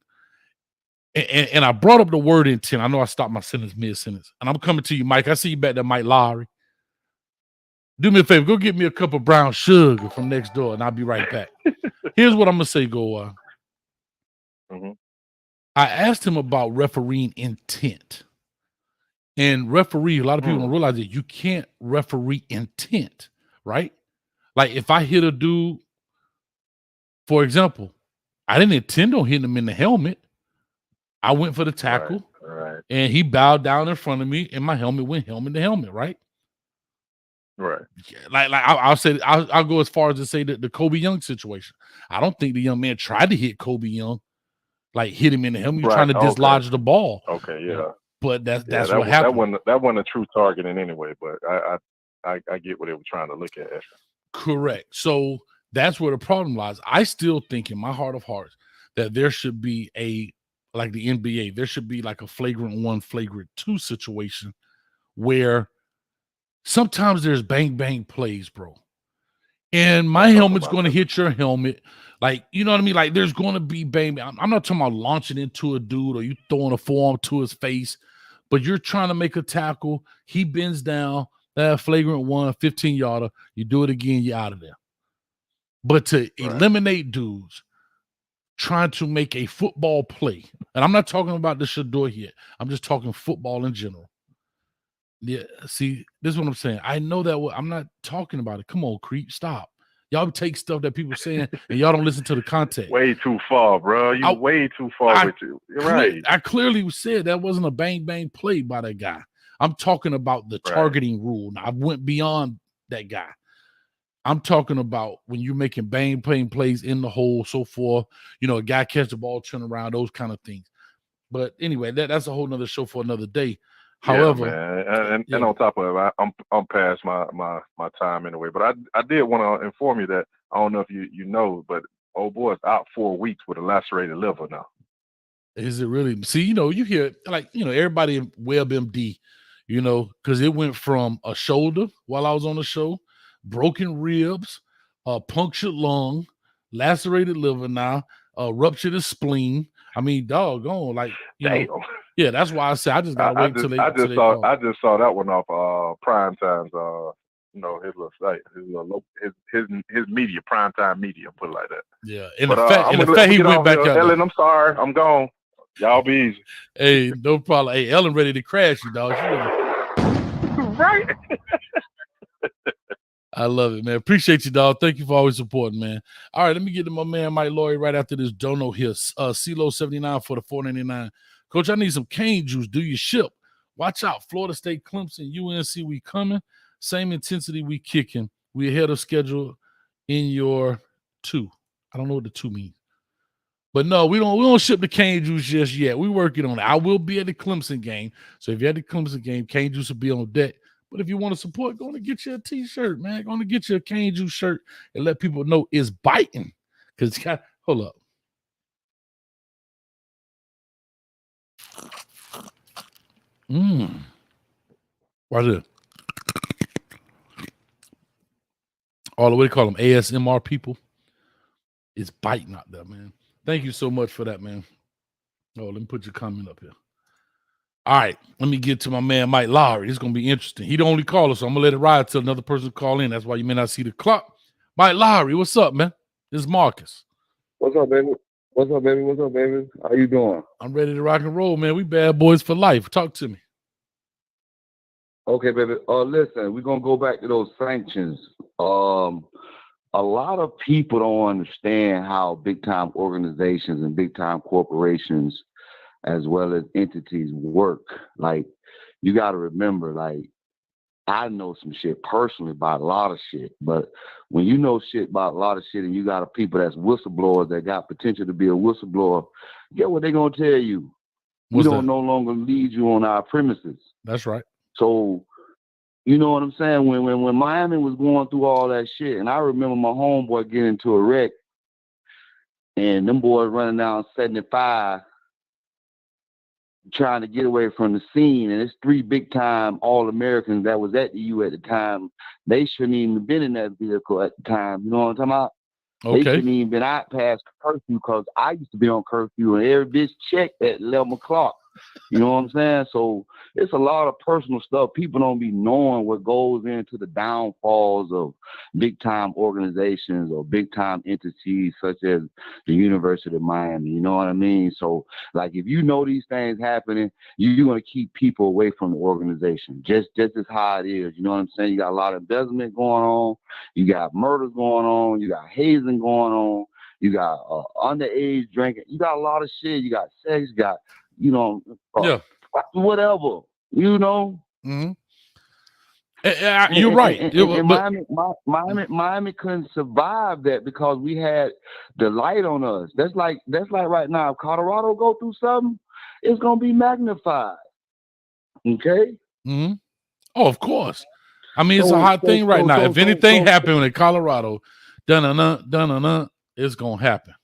Speaker 1: And I brought up the word intent. I know I stopped my sentence mid-sentence. And I'm coming to you, Mike. I see you back there, Mike Lowry. Do me a favor. Go get me a cup of brown sugar from next door, and I'll be right back. Here's what I'm going to say, Go. I asked him about refereeing intent. And referee, a lot of people don't realize that you can't referee intent, right? Like if I hit a dude, for example, I didn't intend on hitting him in the helmet. I went for the tackle, and he bowed down in front of me, and my helmet went helmet to helmet, right?
Speaker 6: Right.
Speaker 1: Like I'll go as far as to say that the Kobe Young situation. I don't think the young man tried to hit Kobe Young, like hit him in the helmet, trying to dislodge the ball.
Speaker 6: Okay, yeah.
Speaker 1: But that's what happened.
Speaker 6: That wasn't a true target in any way, but I get what they were trying to look at.
Speaker 1: Correct. So that's where the problem lies. I still think in my heart of hearts that there should be like the NBA, there should be like a flagrant 1, flagrant 2 situation where sometimes there's bang, bang plays, bro. And my helmet's going to hit your helmet. Like, you know what I mean? Like there's going to be bang, bang. I'm not talking about launching into a dude or you throwing a forearm to his face, but you're trying to make a tackle. He bends down, that flagrant 1, 15-yarder. You do it again, you're out of there. But to eliminate dudes trying to make a football play, and I'm not talking about the Shador here. I'm just talking football in general. Yeah, see, this is what I'm saying. I know that I'm not talking about it. Come on, creep, stop. Y'all take stuff that people saying and y'all don't listen to the context.
Speaker 6: Way too far, bro. Way too far with you. You're right.
Speaker 1: I clearly said that wasn't a bang bang play by that guy. I'm talking about the targeting rule. Now I went beyond that guy. I'm talking about when you're making bang bang plays in the hole, so forth. A guy catch the ball, turn around, those kind of things. But anyway, that's a whole nother show for another day. However,
Speaker 6: and on top of it, I'm past my time anyway. But I did want to inform you that I don't know if you know, but old boy is out 4 weeks with a lacerated liver now.
Speaker 1: Is it really? See, you hear everybody in WebMD, because it went from a shoulder while I was on the show, broken ribs, punctured lung, lacerated liver now, ruptured his spleen. I mean, doggone, like
Speaker 6: Damn.
Speaker 1: Yeah, that's why I said I just gotta wait until they.
Speaker 6: I just saw that one off Prime Time's his media, Prime Time media, put it like that.
Speaker 1: Yeah, in the fact he went back out.
Speaker 6: Ellen, I'm sorry, I'm gone. Y'all be easy.
Speaker 1: Hey, no problem. Hey, Ellen ready to crash you, dog.
Speaker 6: Right.
Speaker 1: I love it, man. Appreciate you, dog. Thank you for always supporting, man. All right, let me get to my man Mike Laurie right after this dono here. CeeLo 79 for the $4.99. Coach, I need some cane juice. Do you ship? Watch out. Florida State, Clemson, UNC, we coming. Same intensity, we kicking. We ahead of schedule in your 2. I don't know what the 2 means. But no, we don't ship the cane juice just yet. We working on it. I will be at the Clemson game. So if you're at the Clemson game, cane juice will be on deck. But if you want to support, go to get you a t-shirt, man. Go to get you a cane juice shirt and let people know it's biting. Because hold up. Right there. All the way to call them ASMR people. It's biting out there, man. Thank you so much for that, man. Oh, let me put your comment up here. All right, let me get to my man Mike Lowry. This is going to be interesting. He the only caller, so I'm going to let it ride till another person call in. That's why you may not see the clock. Mike Lowry, what's up, man? This is Marcus.
Speaker 7: What's up, baby? What's up, baby? What's up, baby? How you doing?
Speaker 1: I'm ready to rock and roll, man. We bad boys for life. Talk to me.
Speaker 7: Okay, baby. Listen, we're going to go back to those sanctions. A lot of people don't understand how big-time organizations and big-time corporations as well as entities work. Like, you got to remember, like, I know some shit personally about a lot of shit, but when you know shit about a lot of shit and you got people that's whistleblowers that got potential to be a whistleblower, get what they going to tell you. We don't no longer lead you on our premises.
Speaker 1: That's right.
Speaker 7: So, you know what I'm saying? When Miami was going through all that shit, and I remember my homeboy getting into a wreck, and them boys running down 75, trying to get away from the scene, and it's 3 big-time All-Americans that was at the U at the time. They shouldn't even have been in that vehicle at the time. You know what I'm talking about?
Speaker 1: Okay.
Speaker 7: They shouldn't even been out past curfew because I used to be on curfew, and every bitch checked at 11 o'clock. You know what I'm saying? So it's a lot of personal stuff. People don't be knowing what goes into the downfalls of big-time organizations or big-time entities such as the University of Miami. You know what I mean? So, like, if you know these things happening, you're going to keep people away from the organization. Just as how it is. You know what I'm saying? You got a lot of embezzlement going on. You got murders going on. You got hazing going on. You got underage drinking. You got a lot of shit. You got sex. You got whatever, you know.
Speaker 1: Mm-hmm. You're right.
Speaker 7: And Miami couldn't survive that because we had the light on us. That's like right now. If Colorado go through something, it's gonna be magnified. Okay.
Speaker 1: Mm-hmm. Oh, of course. I mean, it's a hot thing right now. If anything happened in Colorado, it's gonna happen.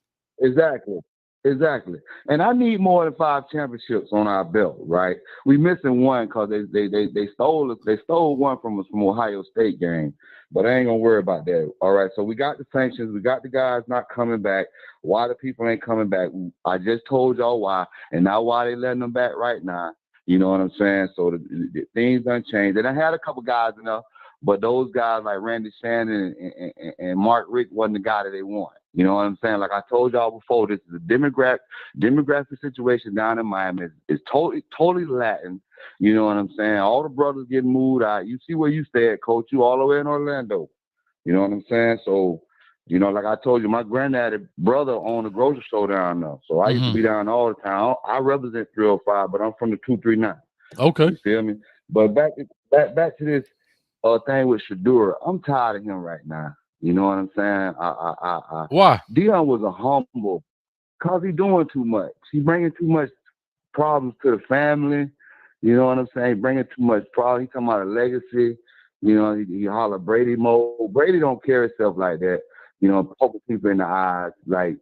Speaker 7: Exactly. And I need more than 5 championships on our belt, right? We missing one because they stole one from us from Ohio State game. But I ain't gonna worry about that. All right. So we got the sanctions, we got the guys not coming back. Why the people ain't coming back? I just told y'all why, and now why they letting them back right now. You know what I'm saying? So the things done changed. And I had a couple guys enough, but those guys like Randy Shannon and Mark Rick wasn't the guy that they want. You know what I'm saying? Like I told y'all before, this is a demographic situation down in Miami. It's totally Latin. You know what I'm saying? All the brothers getting moved out. You see where you stay at, Coach. You all the way in Orlando. You know what I'm saying? So, you know, like I told you, my granddaddy brother owned a grocery store down there. So I used to be down all the time. I represent 305, but I'm from the 239.
Speaker 1: Okay.
Speaker 7: You feel me? But back to this thing with Shadura. I'm tired of him right now. You know what I'm saying?
Speaker 1: Why?
Speaker 7: Dion was a humble because he's doing too much. He's bringing too much problems to the family. You know what I'm saying? Bringing too much problems. He's talking about a legacy. You know, he holler Brady mode. Brady don't carry himself like that. You know, poking people in the eyes. Like,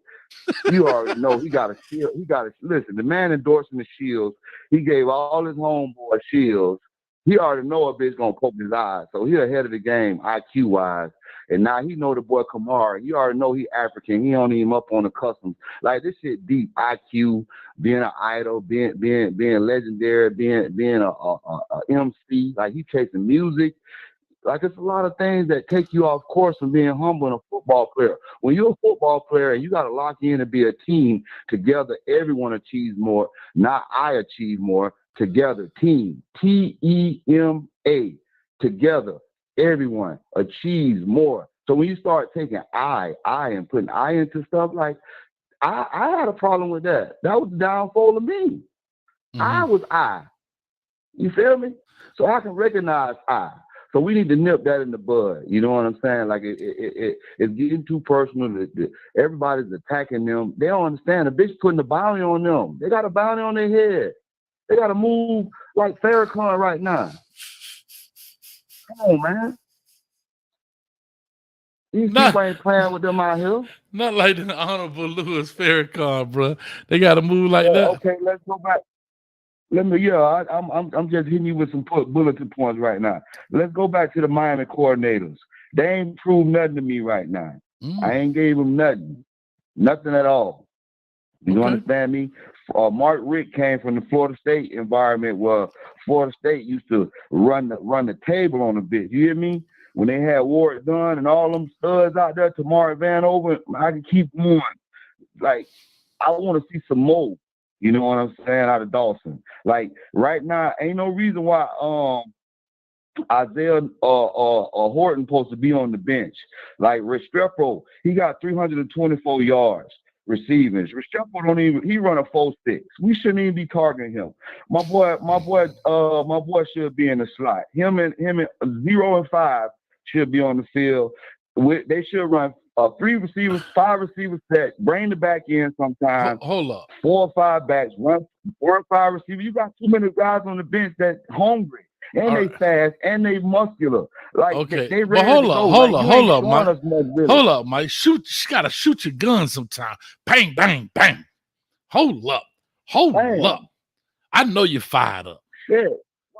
Speaker 7: you already know he got a shield. Listen, the man endorsing the shields. He gave all his homeboy shields. he already know a bitch gonna poke his eyes. So he ahead of the game, IQ wise. And now he know the boy Kamara. He already know he African. He don't even up on the customs. Like this shit deep. IQ, being an idol, being legendary, being a MC. Like he chasing music. Like it's a lot of things that take you off course from being humble and a football player. When you're a football player and you got to lock in to be a team, together everyone achieves more. Not I achieve more. Together, team. TEMA. Together, everyone achieves more. So when you start taking I and putting I into stuff, like I had a problem with that. That was the downfall of me. I was I. You feel me? So I can recognize I. So we need to nip that in the bud. You know what I'm saying? Like it's getting too personal. Everybody's attacking them. They don't understand. The bitch putting a bounty on them. They got a bounty on their head. They got to move like Farrakhan right now. Come on, man. These people ain't playing with them out here.
Speaker 1: Not like the Honorable Louis Farrakhan, bro. They got to move like that.
Speaker 7: Okay, let's go back. I'm just hitting you with some bulletin points right now. Let's go back to the Miami coordinators. They ain't proved nothing to me right now. I ain't gave them nothing at all. You understand me? Mark Richt came from the Florida State environment where Florida State used to run the table on the bitch. You hear me? When they had Ward Dunn and all them studs out there, Tamari Vanover, I can keep going. Like I want to see some more. You know what I'm saying? Out of Dawson. Like right now, ain't no reason why Isaiah Horton supposed to be on the bench. Like Restrepo, he got 324 yards receiving. Restrepo don't even he run a 4.6. We shouldn't even be targeting him. My boy should be in the slot. Him and 0 and 5 should be on the field. They should run 3 receivers, 5 receivers set, bring the back in sometimes.
Speaker 1: Hold up.
Speaker 7: 4 or 5 backs, run 4 or 5 receivers. You got too many guys on the bench that's hungry. And they fast and they muscular. Like
Speaker 1: okay.
Speaker 7: they
Speaker 1: but hold up, Mike.
Speaker 7: Really.
Speaker 1: Hold up, Mike. You gotta shoot your gun sometime. Bang, bang, bang. Hold up. I know you're fired up.
Speaker 7: Shit.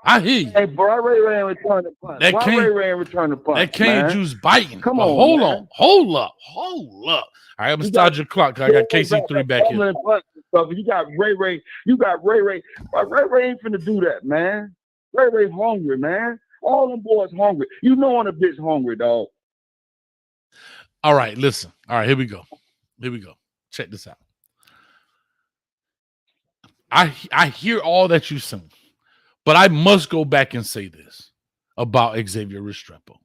Speaker 1: I hear you.
Speaker 7: Hey, bro, Ray Ray return the punt. Ray return the punt?
Speaker 1: That cane juice biting.
Speaker 7: Come
Speaker 1: on, hold on. Hold up. All right, I'm gonna start your clock. I got KC3 back here.
Speaker 7: You got Ray Ray. Ray Ray ain't finna do that, man. Ray Ray's hungry, man. All them boys hungry. You know when a bitch hungry, dog.
Speaker 1: All right, listen. All right, here we go. Check this out. I hear all that you saying. But I must go back and say this about Xavier Restrepo.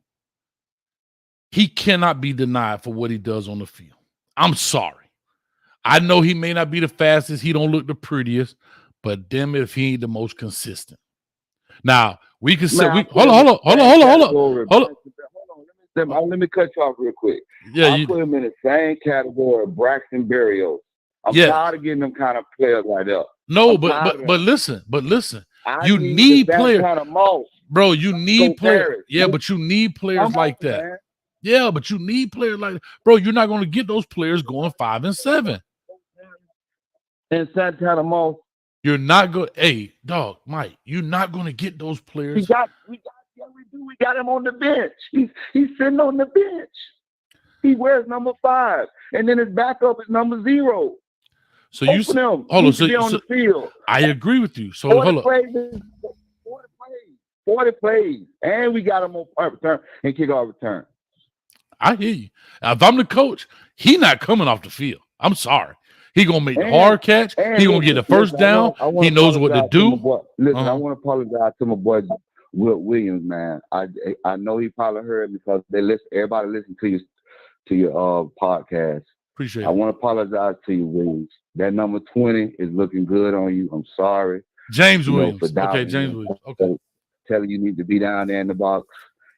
Speaker 1: He cannot be denied for what he does on the field. I'm sorry. I know he may not be the fastest. He don't look the prettiest. But damn it if he ain't the most consistent. Now, we can say... Hold on.
Speaker 7: Let me cut you off real quick.
Speaker 1: Yeah,
Speaker 7: I put him in the same category of Braxton Berrios. I'm tired of getting them kind of players like that.
Speaker 1: No, but listen. You need players, bro. You need players. Yeah, but you need players like that. Man. Yeah, but you need players like that. Bro, you're not going to get those players going 5 and 7.
Speaker 7: And Santana Moss.
Speaker 1: You're not going. Hey, dog, Mike. You're not going to get those players.
Speaker 7: We got him on the bench. He's sitting on the bench. He wears number 5, and then his backup is number 0.
Speaker 1: So you hold on. So
Speaker 7: on the field.
Speaker 1: I agree with you. So
Speaker 7: 40
Speaker 1: hold on.
Speaker 7: 40 plays, and we got him on punt return and kickoff return.
Speaker 1: I hear you. Now, if I'm the coach, he not coming off the field. I'm sorry. He gonna make the hard catch. He gonna get the first down. He knows what to do.
Speaker 7: I want to apologize to my boy Will Williams, man. I know he probably heard because everybody listen to your podcast.
Speaker 1: Appreciate it.
Speaker 7: I want to apologize to you, Williams. That number 20 is looking good on you. I'm sorry.
Speaker 1: James Williams. Okay, James Williams. Okay.
Speaker 7: Telling you need to be down there in the box.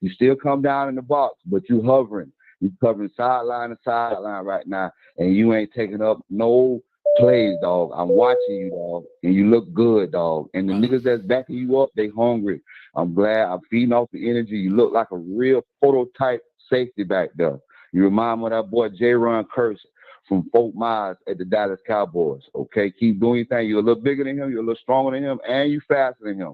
Speaker 7: You still come down in the box, but you hovering. You covering sideline to sideline right now, and you ain't taking up no plays, dog. I'm watching you, dog, and you look good, dog. And the niggas that's backing you up, they hungry. I'm glad I'm feeding off the energy. You look like a real prototype safety back there. You remind me of that boy J-Ron Curse from Fort Myers at the Dallas Cowboys. Okay, keep doing your thing. You're a little bigger than him. You're a little stronger than him, and you faster than him.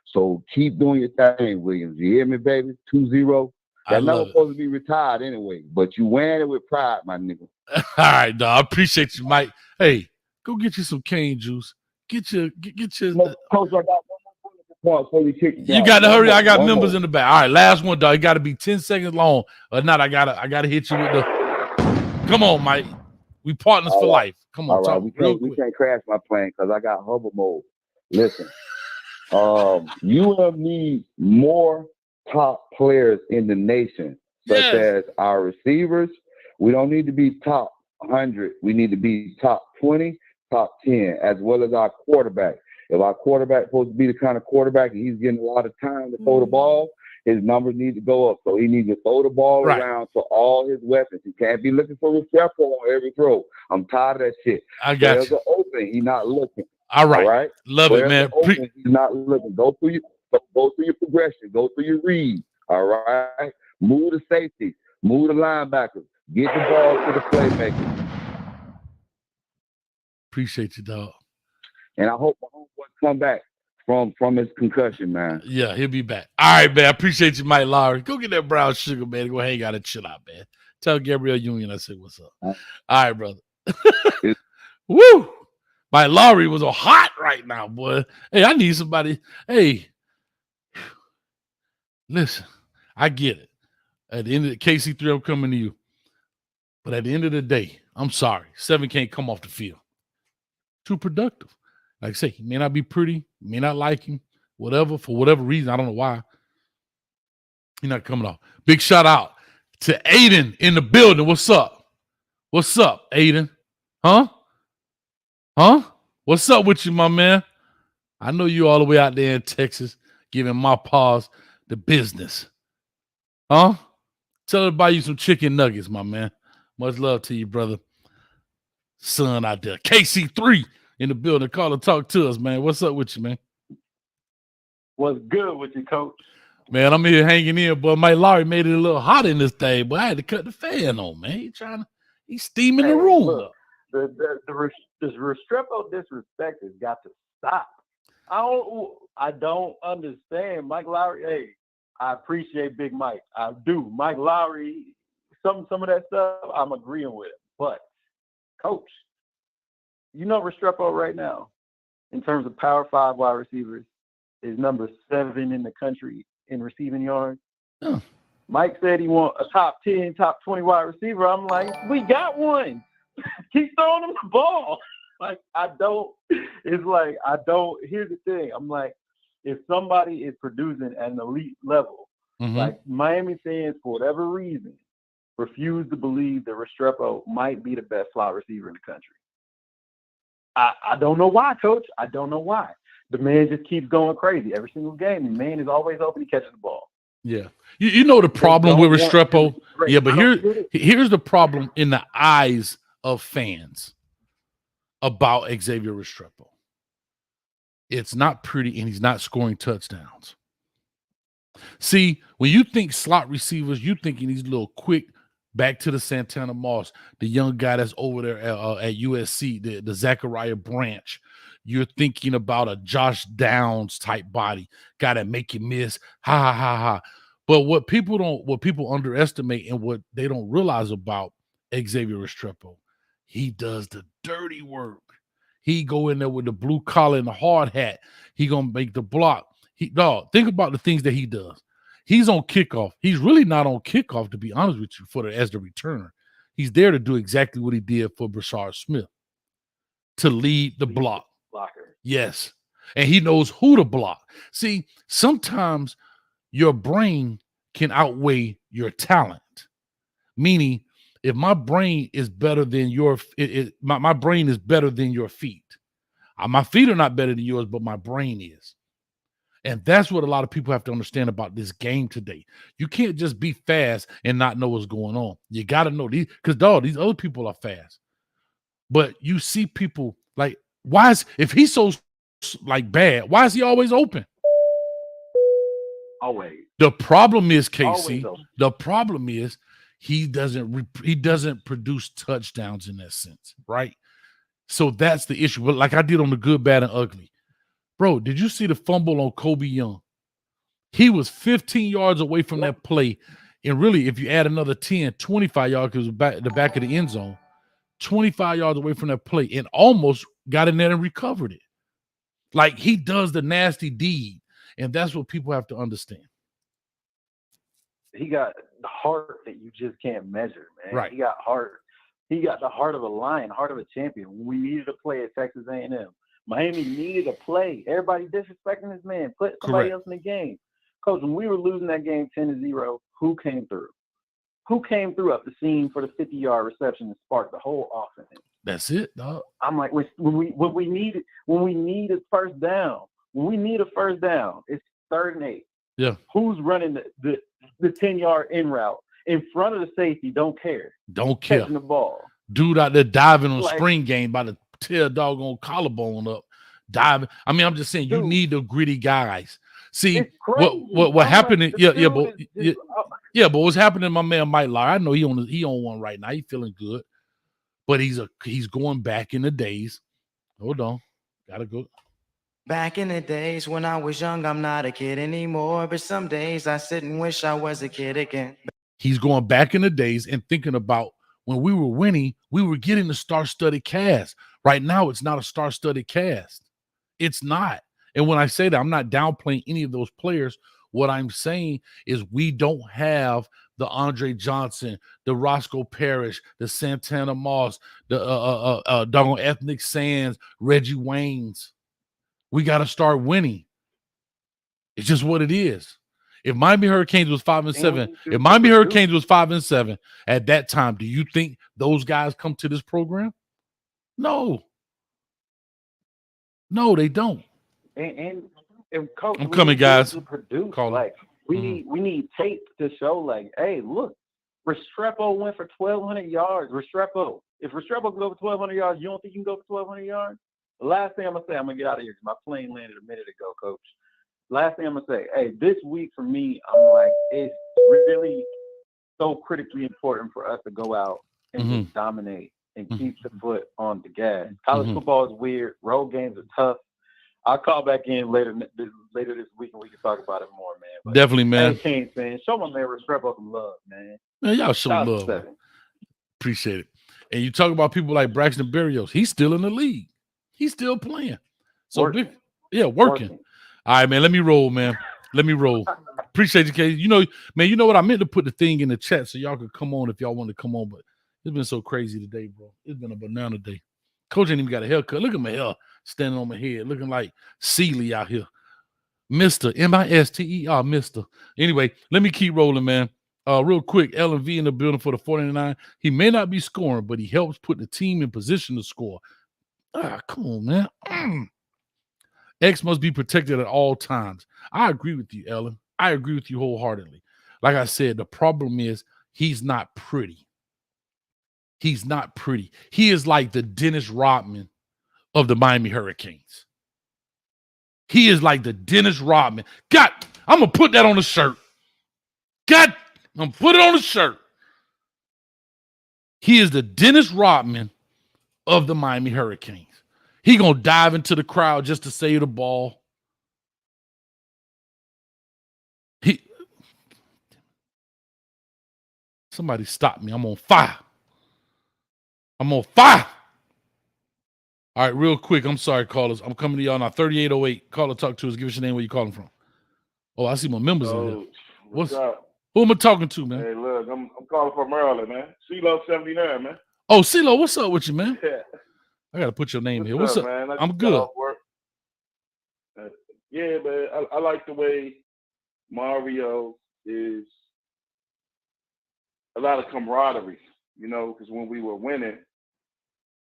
Speaker 7: So keep doing your thing, Williams. You hear me, baby? 2-0. That number supposed to be retired anyway, but you wearing it with pride, my nigga.
Speaker 1: All right, dog. I appreciate you, Mike. Hey, go get you some cane juice. Get your.
Speaker 7: No, Coach, I got one more point before we kick it down.
Speaker 1: You got to hurry. I got
Speaker 7: One
Speaker 1: members
Speaker 7: more.
Speaker 1: in the back. All right, last one, dog. It got to be 10 seconds long, or not. I gotta hit you with the. Come on, Mike. We partners for life. Come on,
Speaker 7: All right,
Speaker 1: talk
Speaker 7: we can't crash my plane because I got hover mode. Listen, you and me more top players in the nation, such as our receivers. We don't need to be top 100. We need to be top 20, top 10, as well as our quarterback. If our quarterback supposed to be the kind of quarterback and he's getting a lot of time to throw the ball, his numbers need to go up. So he needs to throw the ball around to all his weapons. He can't be looking for a Restrepo on every throw. I'm tired of that shit.
Speaker 1: I got
Speaker 7: Players
Speaker 1: you.
Speaker 7: are open. He's not looking.
Speaker 1: All right.
Speaker 7: All right?
Speaker 1: Love
Speaker 7: Players
Speaker 1: it, man.
Speaker 7: are open. He's not looking. Go through your progression. Go through your read. All right? Move the safety. Move the linebackers. Get the ball to the playmaker.
Speaker 1: Appreciate you, dog.
Speaker 7: And I hope my homeboy come back from his concussion, man.
Speaker 1: Yeah, he'll be back. All right, man. I appreciate you, Mike Lowry. Go get that brown sugar, man. Go hang out and chill out, man. Tell Gabrielle Union I said what's up. All right, brother. Woo! Mike Lowry was hot right now, boy. Hey, I need somebody. Hey, listen, I get it. At the end of the KC3, I'm coming to you. But at the end of the day, I'm sorry. 7 can't come off the field. Too productive. Like I say, he may not be pretty, may not like him, whatever, for whatever reason. I don't know why. He's not coming off. Big shout out to Aiden in the building. What's up? What's up, Aiden? Huh? What's up with you, my man? I know you all the way out there in Texas giving my paws the business. Huh? Tell her to buy you some chicken nuggets, my man. Much love to you, brother. Son out there. KC3 in the building. Call and talk to us, man. What's up with you, man?
Speaker 8: What's good with you, Coach?
Speaker 1: Man, I'm here hanging in, but Mike Lowry made it a little hot in this thing, but I had to cut the fan on, man. He's steaming the room.
Speaker 8: Look, this Restrepo disrespect has got to stop. I don't understand. Mike Lowry, hey, I appreciate Big Mike. I do. Mike Lowry, some of that stuff I'm agreeing with. But, Coach, you know Restrepo right now, in terms of Power 5 wide receivers, is number 7 in the country in receiving yards.
Speaker 1: Oh.
Speaker 8: Mike said he want a top 10, top 20 wide receiver. I'm like, we got one. Keep throwing him the ball. Here's the thing. I'm like, if somebody is producing at an elite level, like Miami fans, for whatever reason, refuse to believe that Restrepo might be the best slot receiver in the country. I don't know why, Coach. I don't know why. The man just keeps going crazy every single game. The man is always open. He catches the ball.
Speaker 1: Yeah. You know the problem with Restrepo? Yeah, but here's the problem in the eyes of fans about Xavier Restrepo. It's not pretty, and he's not scoring touchdowns. See, when you think slot receivers, you're thinking these little quick, back to the Santana Moss, the young guy that's over there at USC, the Zachariah Branch. You're thinking about a Josh Downs type body, guy that make you miss, ha. But what people underestimate and what they don't realize about Xavier Restrepo, he does the dirty work. He go in there with the blue collar and the hard hat. He gonna make the block. Think about the things that he does. He's on kickoff. He's really not on kickoff, to be honest with you, as the returner. He's there to do exactly what he did for Brashard Smith, to lead the block.
Speaker 8: Blocker.
Speaker 1: Yes. And he knows who to block. See, sometimes your brain can outweigh your talent. Meaning, if my brain is better than my brain is better than your feet. My feet are not better than yours, but my brain is. And that's what a lot of people have to understand about this game today. You can't just be fast and not know what's going on. You got to know these, because these other people are fast. But you see people like, if he's so like bad, why is he always open?
Speaker 8: Always.
Speaker 1: The problem is, Casey, the problem is he doesn't produce touchdowns in that sense, right? So that's the issue. But like I did on the good, bad, and ugly. Bro, did you see the fumble on Kobe Young? He was 15 yards away from that play. And really, if you add another 10, 25 yards, because it was the back of the end zone, 25 yards away from that play and almost got in there and recovered it. Like, he does the nasty deed. And that's what people have to understand.
Speaker 8: He got the heart that you just can't measure, man.
Speaker 1: Right.
Speaker 8: He got heart. He got the heart of a lion, heart of a champion. When we needed a play at Texas A&M, Miami needed a play. Everybody disrespecting this man. Put somebody else in the game. Coach, when we were losing that game 10-0, who came through? Who came through up the seam for the 50-yard reception and sparked the whole offense?
Speaker 1: That's it, dog.
Speaker 8: I'm like, when we need a first down, it's 3rd and 8.
Speaker 1: Yeah.
Speaker 8: Who's running the 10-yard in route in front of the safety? Don't care. Catching the ball.
Speaker 1: Dude out there diving on spring game by the tear doggone collarbone up, diving. I mean, I'm just saying, you need the gritty guys. See what happened? But what's happening? My man Mike Lyle, I know he on one right now. He feeling good, but he's going back in the days. Hold on, gotta go.
Speaker 9: Back in the days when I was young, I'm not a kid anymore. But some days I sit and wish I was a kid again.
Speaker 1: He's going back in the days and thinking about when we were winning, we were getting the star-studded cast. Right now, it's not a star-studded cast. It's not. And when I say that, I'm not downplaying any of those players. What I'm saying is we don't have the Andre Johnson, the Roscoe Parrish, the Santana Moss, the doggone Ethnic Sands, Reggie Waynes. We got to start winning. It's just what it is. If Miami Hurricanes was 5-7, at that time, do you think those guys come to this program? No. No, they don't.
Speaker 8: And Coach,
Speaker 1: I'm coming, guys.
Speaker 8: To produce. Like, we need tape to show, like, hey, look, Restrepo went for 1,200 yards. Restrepo, if Restrepo can go for 1,200 yards, you don't think you can go for 1,200 yards? The last thing I'm going to say, I'm going to get out of here because my plane landed a minute ago, Coach. Last thing I'm going to say, hey, this week for me, I'm like, it's really so critically important for us to go out and just dominate and keep the foot on the gas. College football is weird. Road games are tough. I'll call back in later this week and we can talk about it more, man. But,
Speaker 1: definitely, man.
Speaker 8: Hey, Canes fan, show my man Restrepo some love, man.
Speaker 1: Man, y'all show love. Appreciate it. And you talk about people like Braxton Berrios. He's still in the league. He's still playing. So working. Working. All right, man. Let me roll, man. Let me roll. Appreciate you, Casey. You know, man, you know what? I meant to put the thing in the chat so y'all could come on if y'all want to come on, but it's been so crazy today, bro. It's been a banana day. Coach ain't even got a haircut. Look at my hair standing on my head, looking like Sealy out here. Mr. M-I-S-T-E-R, Mr. Anyway, let me keep rolling, man. Real quick, LV in the building for the 49. He may not be scoring, but he helps put the team in position to score. Come on, man. X must be protected at all times. I agree with you, Ellen. I agree with you wholeheartedly. Like I said, the problem is he's not pretty. He's not pretty. He is like the Dennis Rodman of the Miami Hurricanes. He is like the Dennis Rodman. God, I'm going to put that on the shirt. God, I'm going to put it on the shirt. He is the Dennis Rodman of the Miami Hurricanes. He going to dive into the crowd just to save the ball. Somebody stop me. I'm on fire. I'm on fire. All right, real quick. I'm sorry, callers. I'm coming to y'all now. 3808. Caller, talk to us. Give us your name. Where you calling from? Oh, I see my members in here.
Speaker 6: What's up?
Speaker 1: Who am I talking to, man?
Speaker 6: Hey, look, I'm calling from Maryland, man. CeeLo 79, man.
Speaker 1: Oh, CeeLo, what's up with you, man?
Speaker 6: Yeah.
Speaker 1: I got to put your name here. What's up?
Speaker 6: Man?
Speaker 1: I'm good.
Speaker 6: Yeah, man. I like the way Mario is a lot of camaraderie, you know, because when we were winning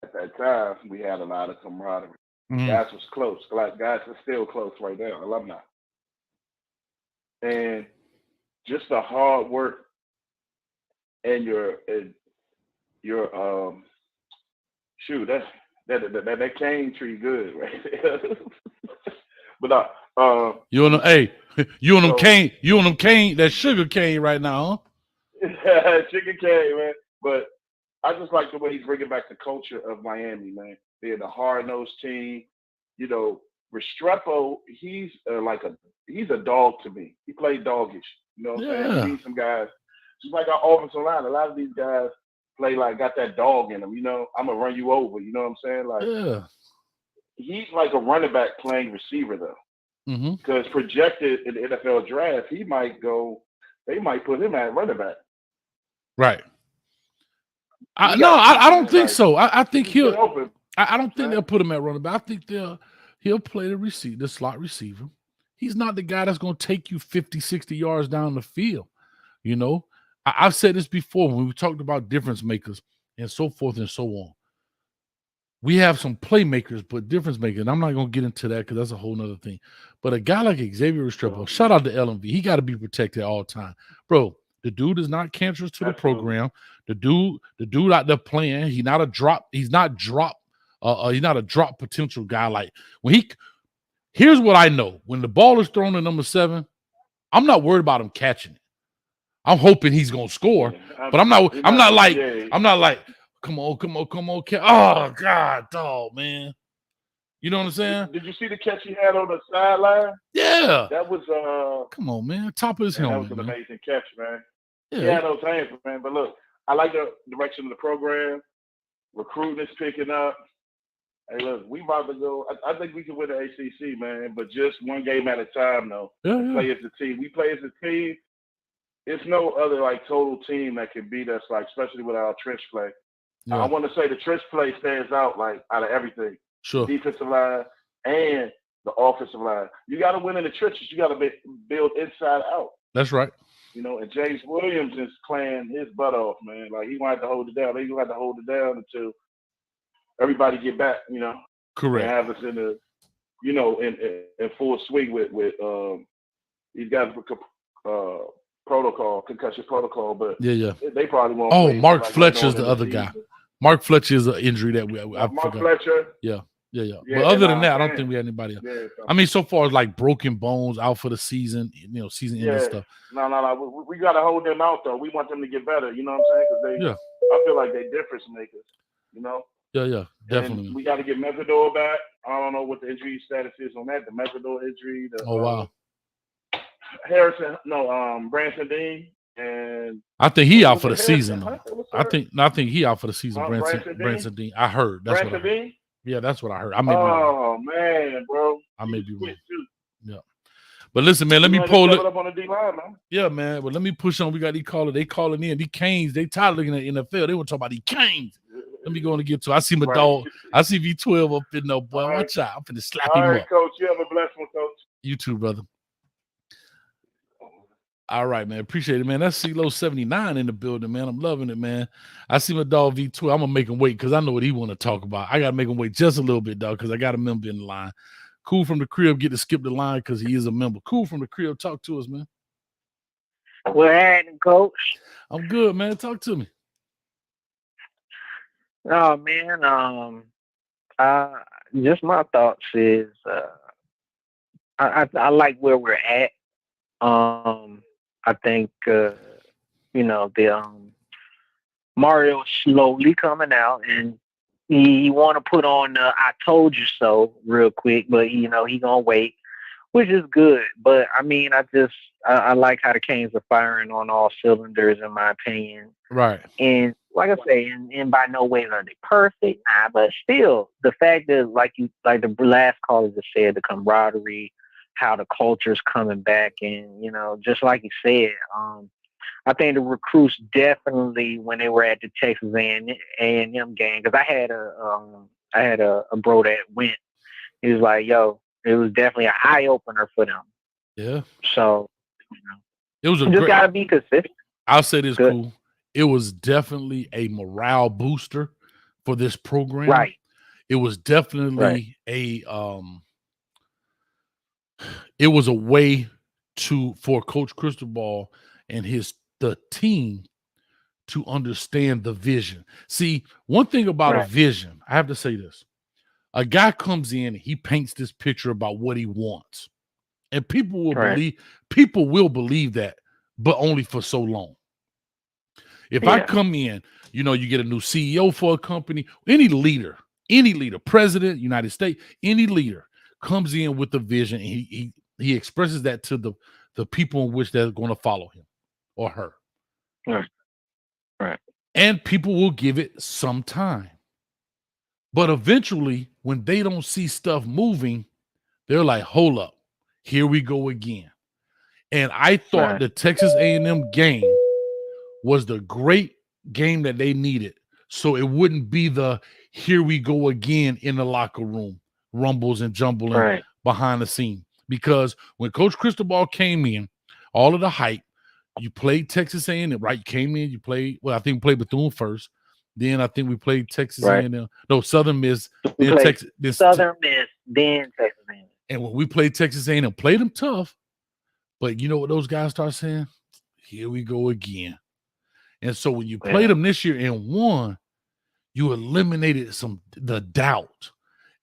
Speaker 6: at that time, we had a lot of camaraderie. Guys was close. Guys are still close right now, alumni. And just the hard work and your shoot, that cane tree good right there. But
Speaker 1: you on them cane, that sugar cane right now,
Speaker 6: huh? Sugar cane, man. But I just like the way he's bringing back the culture of Miami, man. Being a hard-nosed team, you know, Restrepo, he's a dog to me. He played doggish. You know what I'm saying? You need some guys, just like our offensive line. A lot of these guys play like got that dog in them. You know, I'm gonna run you over. You know what I'm saying? Like, he's like a running back playing receiver though. Because projected in the NFL draft, they might put him at running back.
Speaker 1: Right. I don't think so. I think he'll. I don't think they'll put him at running back. I think he'll play the slot receiver. He's not the guy that's going to take you 50, 60 yards down the field. You know, I've said this before when we talked about difference makers and so forth and so on. We have some playmakers, but difference makers. And I'm not going to get into that because that's a whole nother thing. But a guy like Xavier Restrepo, shout out to LMV. He got to be protected all the time. Bro, the dude is not cancerous to the program. The dude out there playing, he's not a drop potential guy. Like here's what I know. When the ball is thrown to number 7, I'm not worried about him catching it. I'm hoping he's gonna score, but I'm not like, come on. Oh God, dog, man. You know what I'm saying?
Speaker 6: Did you see the catch he had on the sideline?
Speaker 1: Yeah.
Speaker 6: That was
Speaker 1: come on, man. Top of his helmet.
Speaker 6: That was an amazing catch, man.
Speaker 1: Yeah.
Speaker 6: He had those hands, man. But look, I like the direction of the program. Recruiting is picking up. Hey, look, we about to go. I think we can win the ACC, man, but just one game at a time, though. Play as a team. We play as a team. It's no other like total team that can beat us, like especially with our trench play. Yeah. I want to say the trench play stands out like out of everything.
Speaker 1: Sure.
Speaker 6: Defensive line and the offensive line. You got to win in the trenches. You got to build inside out.
Speaker 1: That's right.
Speaker 6: You know, and James Williams is playing his butt off, man. Like he wanted to hold it down. They gonna have to hold it down until everybody get back. You know,
Speaker 1: correct.
Speaker 6: And have us in the, you know, in full swing with these guys with concussion protocol. But they probably won't.
Speaker 1: Oh, Mark Fletcher's the other guy. Mark Fletcher is an injury that
Speaker 6: Mark Fletcher.
Speaker 1: Yeah. But other than that, I don't think we had anybody else. Yeah, I mean, so far as like broken bones out for the season, you know, season ending stuff.
Speaker 6: No. We got to hold them out though. We want them to get better. You know what I'm saying? Because I feel like they difference makers. You know.
Speaker 1: Yeah, definitely.
Speaker 6: And we got to get Messidor back. I don't know what the injury status is on that. The Messidor injury.
Speaker 1: Wow.
Speaker 6: Branson Dean. And
Speaker 1: I think he out for the season. I think he out for the season. Branson Dean. I heard. That's what I heard. Yeah, that's what I heard. I may be wrong.
Speaker 6: Man, bro.
Speaker 1: I may be wrong. Yeah. But listen, man, let me pull it
Speaker 6: up on the D-line, man.
Speaker 1: Yeah, man. But let me push on. We got these callers. They calling in. These Canes. They tired of looking at NFL. They want to talk about these Canes. Let me go on and get to. I see my dog. I see V12 up in there, boy. Watch out. I'm finna slap him up.
Speaker 6: All right, Coach. You have a blessed one, Coach.
Speaker 1: You too, brother. All right, man. Appreciate it, man. That's CeeLo 79 in the building, man. I'm loving it, man. I see my dog V12. I'm gonna make him wait because I know what he want to talk about. I gotta make him wait just a little bit, dog, because I got a member in the line. Cool from the crib, get to skip the line because he is a member. Cool from the crib, talk to us, man.
Speaker 10: What happening, Coach? I'm
Speaker 1: good, man. Talk to me.
Speaker 10: Oh man, just my thoughts is I like where we're at. I think the Mario slowly coming out, and he want to put on "I told you so" real quick, but he gonna wait, which is good. But I mean, I like how the Canes are firing on all cylinders, in my opinion.
Speaker 1: Right.
Speaker 10: And like I say, and by no way are they perfect, but still, the fact that like the last caller just said, the camaraderie, how the culture's coming back, and just like you said, I think the recruits definitely, when they were at the Texas A&M game, because I had a bro that went. He was like, "Yo, it was definitely an eye opener for them."
Speaker 1: Yeah.
Speaker 10: So
Speaker 1: it was
Speaker 10: just gotta be consistent.
Speaker 1: I'll say this, cool. It was definitely a morale booster for this program.
Speaker 10: Right.
Speaker 1: It was definitely it was a way for Coach Cristobal and the team to understand the vision. See, one thing about a vision, I have to say this. A guy comes in, he paints this picture about what he wants. And people will believe that, but only for so long. If I come in, you get a new CEO for a company, any leader, president, United States, any leader comes in with the vision, and he expresses that to the people in which they're going to follow him or her.
Speaker 5: Right.
Speaker 1: And people will give it some time. But eventually, when they don't see stuff moving, they're like, hold up, here we go again. And I thought the Texas A&M game was the great game that they needed. So it wouldn't be the here we go again in the locker room, rumbles and jumbling behind the scene. Because when Coach Cristobal came in, all of the hype, you played Texas A&M, right? You came in, you played, well, I think we played Bethune first. Then I think we played Texas A&M. No, Southern Miss. Then Texas.
Speaker 10: Southern Miss, then Texas A&M.
Speaker 1: And when we played Texas A&M, played them tough. But you know what those guys start saying? Here we go again. And so when you played them this year and won, you eliminated the doubt.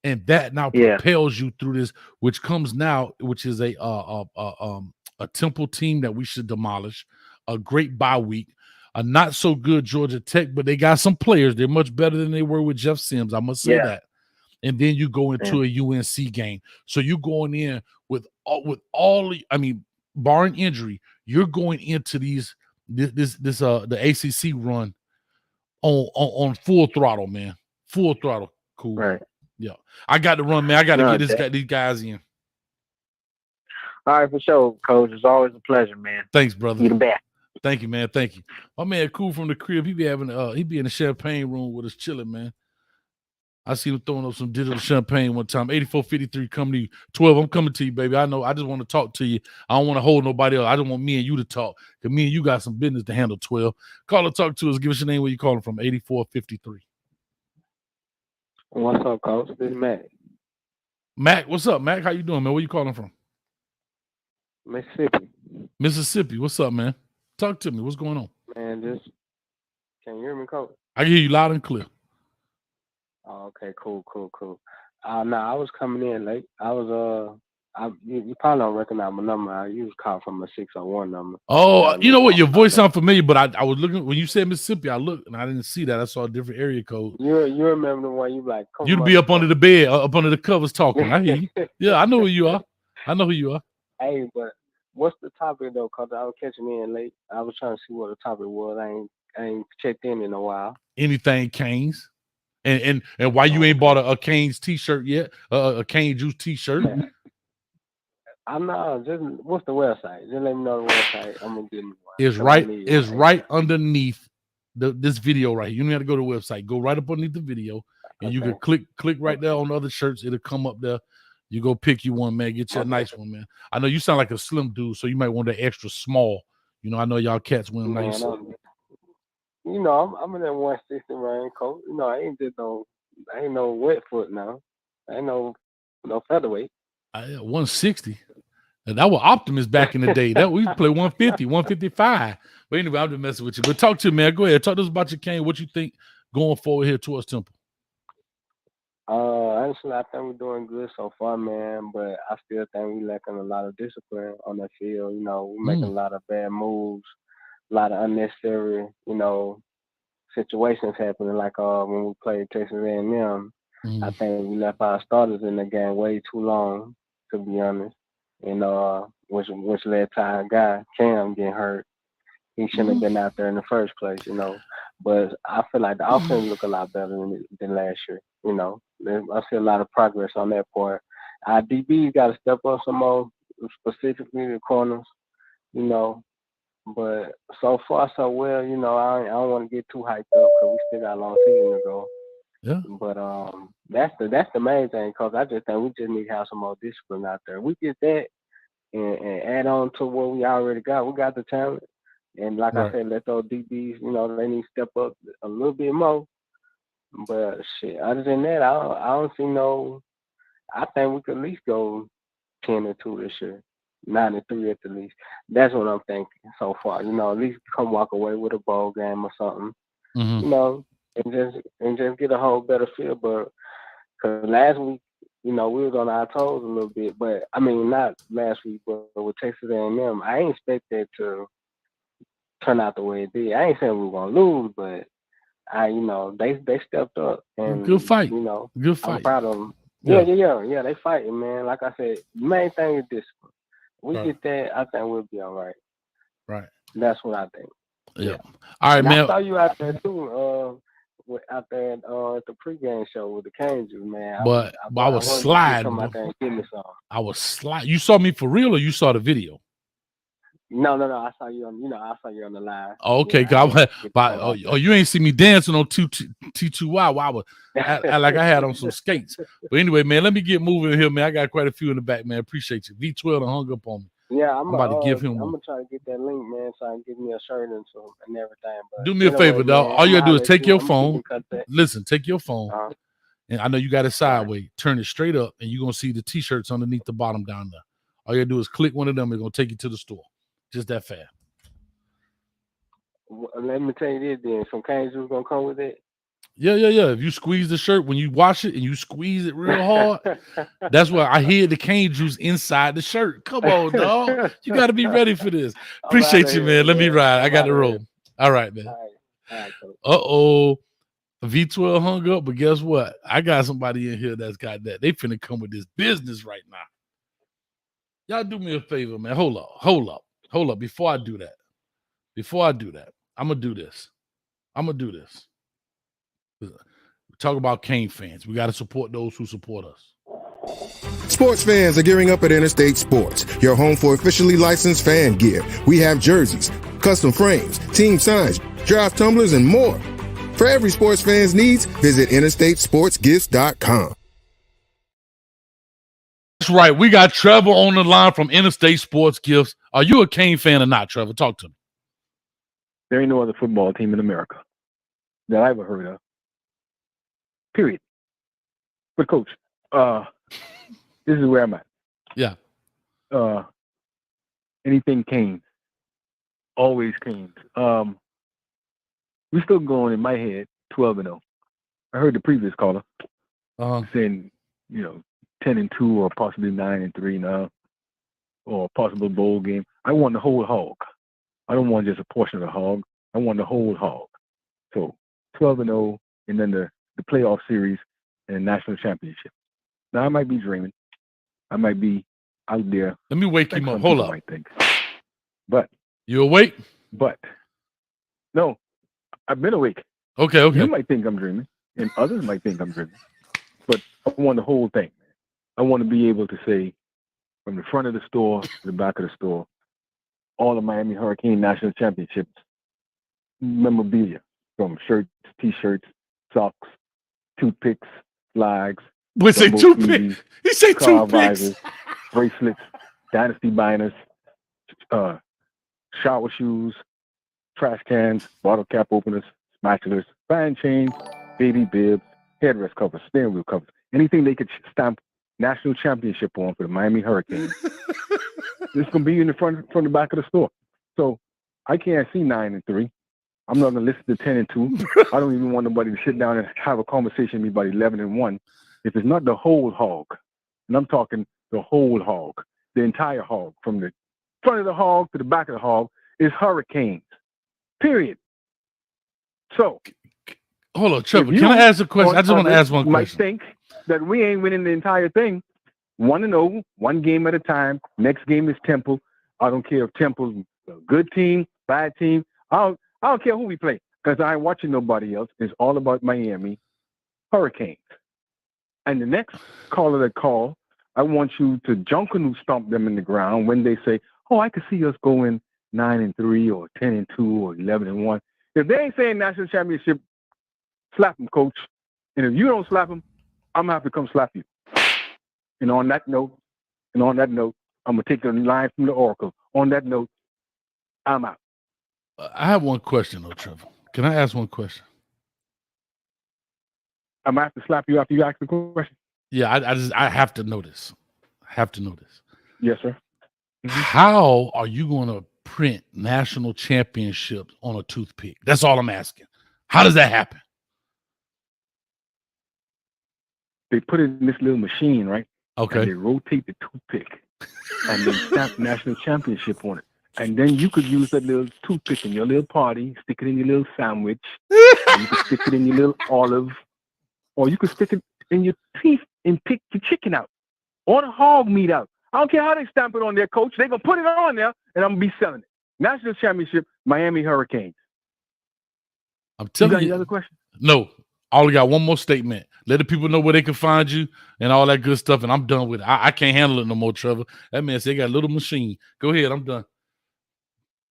Speaker 1: And that now propels you through this, which comes now, which is a Temple team that we should demolish, a great bye week, a not so good Georgia Tech, but they got some players. They're much better than they were with Jeff Sims. I must say that. And then you go into a UNC game. So you're going in with all, I mean, barring injury, you're going into the ACC run on full throttle, man. Full throttle. Cool.
Speaker 10: Right.
Speaker 1: Yeah. I got to run, man. I got to get these guys in.
Speaker 10: All right, for sure, Coach. It's always a pleasure, man.
Speaker 1: Thanks, brother.
Speaker 10: You the best.
Speaker 1: Thank you, man. Thank you. My man, Cool from the crib. He be in the champagne room with us chilling, man. I see him throwing up some digital champagne one time. 8453 coming to you. 12, I'm coming to you, baby. I know. I just want to talk to you. I don't want to hold nobody else. I just want me and you to talk. Because me and you got some business to handle, 12. Call or talk to us. Give us your name, where you calling from. 8453.
Speaker 11: What's up, Coach? This is Mac.
Speaker 1: Mac, what's up, Mac? How you doing, man? Where you calling from?
Speaker 11: Mississippi.
Speaker 1: Mississippi. What's up, man? Talk to me. What's going on?
Speaker 11: Man, can you hear me, Coach?
Speaker 1: I can hear you loud and clear.
Speaker 11: Oh, okay, cool. I was coming in late. I was you probably don't recognize my number. I usually call from a 601 number.
Speaker 1: Oh, you know what? Your voice sounds familiar, but I was looking when you said Mississippi. I looked and I didn't see that. I saw a different area code.
Speaker 11: You remember the one you like?
Speaker 1: You'd be up under the bed, up under the covers talking. I hear you. Yeah, I know who you are.
Speaker 11: Hey, but what's the topic though? Cause I was catching in late. I was trying to see what the topic was. I ain't checked in a while.
Speaker 1: Anything Canes, and why you ain't bought a Canes t-shirt yet? A Cane Juice t-shirt.
Speaker 11: I'm not. Just what's the website? Just let me know the website. I'm gonna get one.
Speaker 1: It's right underneath this video right here. You don't have to go to the website. Go right up underneath the video, and you can click right there on the other shirts. It'll come up there. You go pick you one, man. Get you a nice one, man. I know you sound like a slim dude, so you might want the extra small. You know, I know y'all cats wear them nice.
Speaker 11: You know, I'm in that 160 range, Coach. You know, I ain't no wet foot now. I ain't no featherweight.
Speaker 1: 160. And that was Optimus back in the day. That we play 150, 155. But anyway, I'm just messing with you. But talk to me, man. Go ahead. Talk to us about your Cane. What you think going forward here towards Temple?
Speaker 11: Honestly, I think we're doing good so far, man. But I still think we're lacking a lot of discipline on the field. You know, we're making a lot of bad moves, a lot of unnecessary, situations happening. Like when we played Texas A&M, I think we left our starters in the game way too long, to be honest. And which led to our guy Cam getting hurt. He shouldn't have been out there in the first place, But I feel like the offense look a lot better than last year. I see a lot of progress on that part. Our DBs got to step up some more, specifically the corners, But so far so well, I don't want to get too hyped up because we still got a long season to go.
Speaker 1: Yeah.
Speaker 11: But that's the main thing, because I just think we just need to have some more discipline out there. We get that and add on to what we already got. We got the talent. And like I said, let those DBs, they need to step up a little bit more. But shit, other than that, I don't see I think we could at least go 10-2 this year. 9-3 at the least. That's what I'm thinking so far. At least come walk away with a bowl game or something. And just get a whole better feel. But because last week, we was on our toes a little bit. But I mean, not last week, but with Texas A&M, I ain't expect that to turn out the way it did. I ain't saying we were gonna lose, but they stepped up and
Speaker 1: good fight.
Speaker 11: Good fight.
Speaker 1: I'm
Speaker 11: proud of them. Yeah. They fighting, man. Like I said, the main thing is discipline. We get that, I think we'll be all right.
Speaker 1: Right.
Speaker 11: That's what I think.
Speaker 1: Yeah. All right,
Speaker 11: and
Speaker 1: man.
Speaker 11: I saw you out there too. Out there at the pregame show with the Cajuns, man.
Speaker 1: I was sliding.
Speaker 11: Come out there and give me some.
Speaker 1: I was sliding. You saw me for real, or you saw the video?
Speaker 11: No. I saw you on. I saw you on the live.
Speaker 1: Oh, okay, you ain't see me dancing on T2Y. I was like I had on some skates. But anyway, man, let me get moving here, man. I got quite a few in the back, man. Appreciate you. V12 hung up on me.
Speaker 11: Yeah,
Speaker 1: I'm about to give him.
Speaker 11: I'm gonna try to get that link, man, so I can give me a shirt and everything. But
Speaker 1: do me a favor, dog. All you gotta do is take your phone. Listen, take your phone, and I know you got it sideways. Turn it straight up, and you're gonna see the T-shirts underneath the bottom down there. All you gotta do is click one of them. It's gonna take you to the store. Just that fast.
Speaker 11: Let me tell you this, then. Some Cajuns gonna come with it.
Speaker 1: Yeah. If you squeeze the shirt when you wash it and you squeeze it real hard, that's why I hear the cane juice inside the shirt. Come on, dog. You got to be ready for this. Appreciate you, man. Let me ride. I got to roll. All right, man.
Speaker 11: All right,
Speaker 1: uh-oh. V12 hung up, but guess what? I got somebody in here that's got that. They finna come with this business right now. Y'all do me a favor, man. Hold up. Before I do that, I'm going to do this. We talk about Cane fans. We got to support those who support us.
Speaker 2: Sports fans are gearing up at Interstate Sports, your home for officially licensed fan gear. We have jerseys, custom frames, team signs, draft tumblers, and more. For every sports fan's needs, visit interstatesportsgifts.com.
Speaker 1: That's right. We got Trevor on the line from Interstate Sports Gifts. Are you a Cane fan or not, Trevor? Talk to me.
Speaker 12: There ain't no other football team in America that I ever heard of. Period. But coach, this is where I'm at.
Speaker 1: Yeah.
Speaker 12: Anything Canes. Always Canes. We still going in my head 12-0. I heard the previous caller saying, 10-2 or possibly 9-3 now, or a possible bowl game. I want the whole hog. I don't want just a portion of the hog. I want the whole hog. So 12-0, and then the playoff series and national championship. Now I might be dreaming. I might be out there.
Speaker 1: Let me wake him up. Hold up.
Speaker 12: But
Speaker 1: you awake?
Speaker 12: But no, I've been awake.
Speaker 1: Okay.
Speaker 12: You might think I'm dreaming, and others might think I'm dreaming. But I want the whole thing. I want to be able to say, from the front of the store to the back of the store, all the Miami Hurricane national championships memorabilia, from shirts, T-shirts, socks, toothpicks, flags.
Speaker 1: What's say toothpicks? He say toothpicks.
Speaker 12: Bracelets, dynasty binders, shower shoes, trash cans, bottle cap openers, spatulas, fan chains, baby bibs, headrest covers, steering wheel covers, anything they could stamp national championship on for the Miami Hurricanes. This is gonna be in the front the back of the store. So I can't see 9-3. I'm not gonna listen to 10-2. I don't even want nobody to sit down and have a conversation with me about 11-1. If it's not the whole hog, and I'm talking the whole hog, the entire hog, from the front of the hog to the back of the hog, is Hurricanes. Period. So,
Speaker 1: hold on, Trevor. Can I ask a question? I just want to ask one question.
Speaker 12: Might think that we ain't winning the entire thing. 1-0, one game at a time. Next game is Temple. I don't care if Temple's a good team, bad team. I don't care who we play, because I ain't watching nobody else. It's all about Miami Hurricanes. And the next caller that call, I want you to Junkanoo stomp them in the ground when they say, "Oh, I could see us going 9-3 or 10-2 or 11-1." If they ain't saying national championship, slap them, coach. And if you don't slap them, I'm gonna have to come slap you. And on that note, I'm gonna take the line from the Oracle. On that note, I'm out.
Speaker 1: I have one question, though, Trevor. Can I ask one question?
Speaker 12: I'm gonna have to slap you after you ask the question.
Speaker 1: Yeah, I have to know this.
Speaker 12: Yes, sir.
Speaker 1: Mm-hmm. How are you going to print national championships on a toothpick? That's all I'm asking. How does that happen?
Speaker 12: They put it in this little machine, right?
Speaker 1: Okay.
Speaker 12: And they rotate the toothpick, and they stamp national championship on it. And then you could use that little toothpick in your little party, stick it in your little sandwich, or you could stick it in your little olive, or you could stick it in your teeth and pick the chicken out or the hog meat out. I don't care how they stamp it on there, coach. They're going to put it on there, and I'm going to be selling it. National Championship, Miami Hurricanes.
Speaker 1: I'm telling you.
Speaker 12: Got any other question?
Speaker 1: No. I only got one more statement. Let the people know where they can find you and all that good stuff, and I'm done with it. I can't handle it no more, Trevor. That man said he got a little machine. Go ahead. I'm done.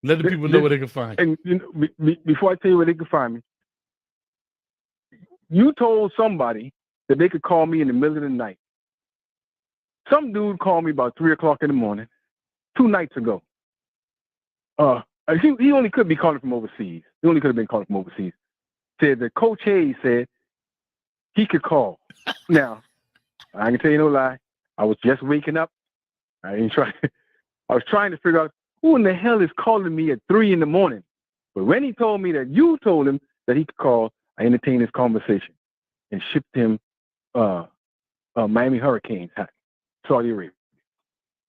Speaker 1: Let the people know where they can find you.
Speaker 12: And you know, before I tell you where they can find me, you told somebody that they could call me in the middle of the night. Some dude called me about 3 o'clock in the morning 2 nights ago. He only could be calling from overseas. He only could have been calling from overseas. Said that Coach Hayes said he could call. Now, I can tell you no lie. I was just waking up. I was trying to figure out who in the hell is calling me at 3 in the morning. But when he told me that you told him that he could call, I entertained his conversation and shipped him Miami Hurricanes hat, Saudi Arabia.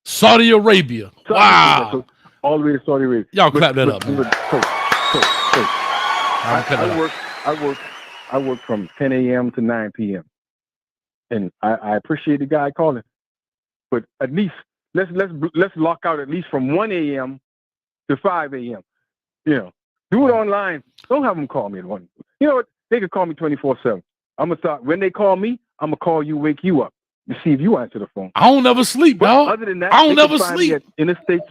Speaker 1: Saudi Arabia. Wow.
Speaker 12: So all the way to Saudi Arabia.
Speaker 1: Y'all clap that up, man.
Speaker 12: I work from 10 a.m. to 9 p.m. And I appreciate the guy calling. But at least let's lock out at least from 1 a.m. to 5 a.m. You know, do it online. Don't have them call me at 1. You know what? They can call me 24/7. I'm gonna start when they call me. I'm gonna call you, wake you up to see if you answer the phone.
Speaker 1: I don't ever sleep, dog.
Speaker 12: Other than that,
Speaker 1: I don't ever sleep.
Speaker 12: Interstate.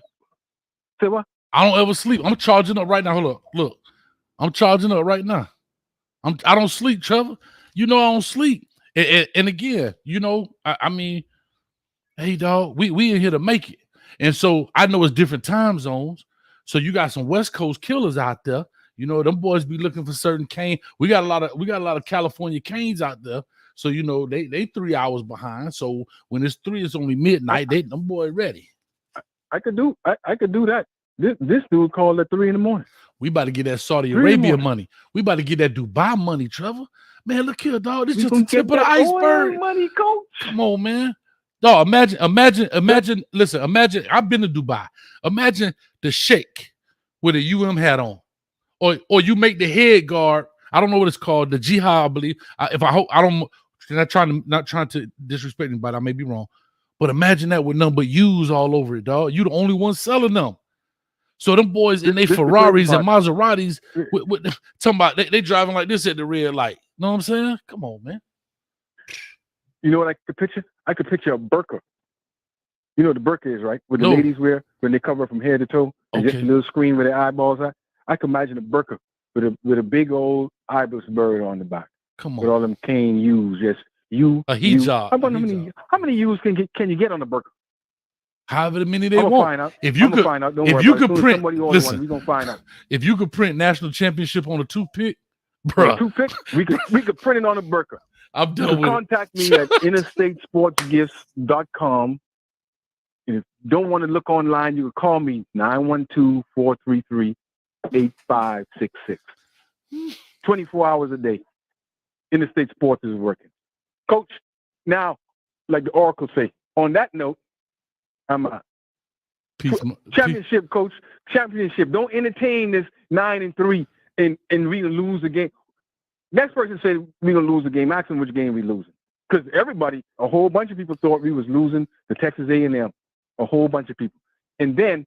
Speaker 12: Say what?
Speaker 1: I don't ever sleep. I'm charging up right now. Hold up, look. I'm charging up right now. I don't sleep, Trevor. You know I don't sleep. And again, you know, I mean, hey, dog, we in here to make it. And so I know it's different time zones. So you got some West Coast killers out there. You know, them boys be looking for certain cane. We got a lot of California canes out there. So you know, they 3 hours behind. So when it's 3, it's only midnight. Them boys ready.
Speaker 12: I could do that. This dude called at 3 in the morning.
Speaker 1: We about to get that Saudi Arabia money. We about to get that Dubai money, Trevor. Man, look here, dog. This is just the tip of the iceberg.
Speaker 12: Money, coach.
Speaker 1: Come on, man. Dog, imagine. Listen, imagine. I've been to Dubai. Imagine the sheikh with a UM hat on, or you make the head guard. I don't know what it's called, the jihad, I believe. Not trying to disrespect anybody. I may be wrong, but imagine that with nothing but U's all over it, dog. You the only one selling them. So them boys in their Ferraris and Maseratis, with talking about they driving like this at the red light. Know what I'm saying? Come on, man.
Speaker 12: You know what I could picture? I could picture a burqa. You know what the burqa is, right? What the ladies wear when they cover from head to toe, and just a little screen where their eyeballs are. I can imagine a burqa with a big old ibis bird on the back.
Speaker 1: Come on.
Speaker 12: With all them cane U's, just you.
Speaker 1: A hijab.
Speaker 12: How many U's can you get on the burqa?
Speaker 1: However many they want.
Speaker 12: Find out.
Speaker 1: If you could print, listen,
Speaker 12: we gonna find out.
Speaker 1: If you could print national championship on a toothpick, bro.
Speaker 12: Toothpick, we could print it on a burqa.
Speaker 1: I'm done with
Speaker 12: contact me at interstatesportsgifts.com. If you don't want to look online, you can call me 912-433-8566. 24 hours a day. Interstate Sports is working. Coach, now, like the Oracle say, on that note, I'm out. Championship, coach. Championship. Don't entertain this 9-3 and we gonna lose the game. Next person said we gonna lose the game. Ask them which game we losing. Because everybody, a whole bunch of people thought we was losing the Texas A&M. A whole bunch of people. And then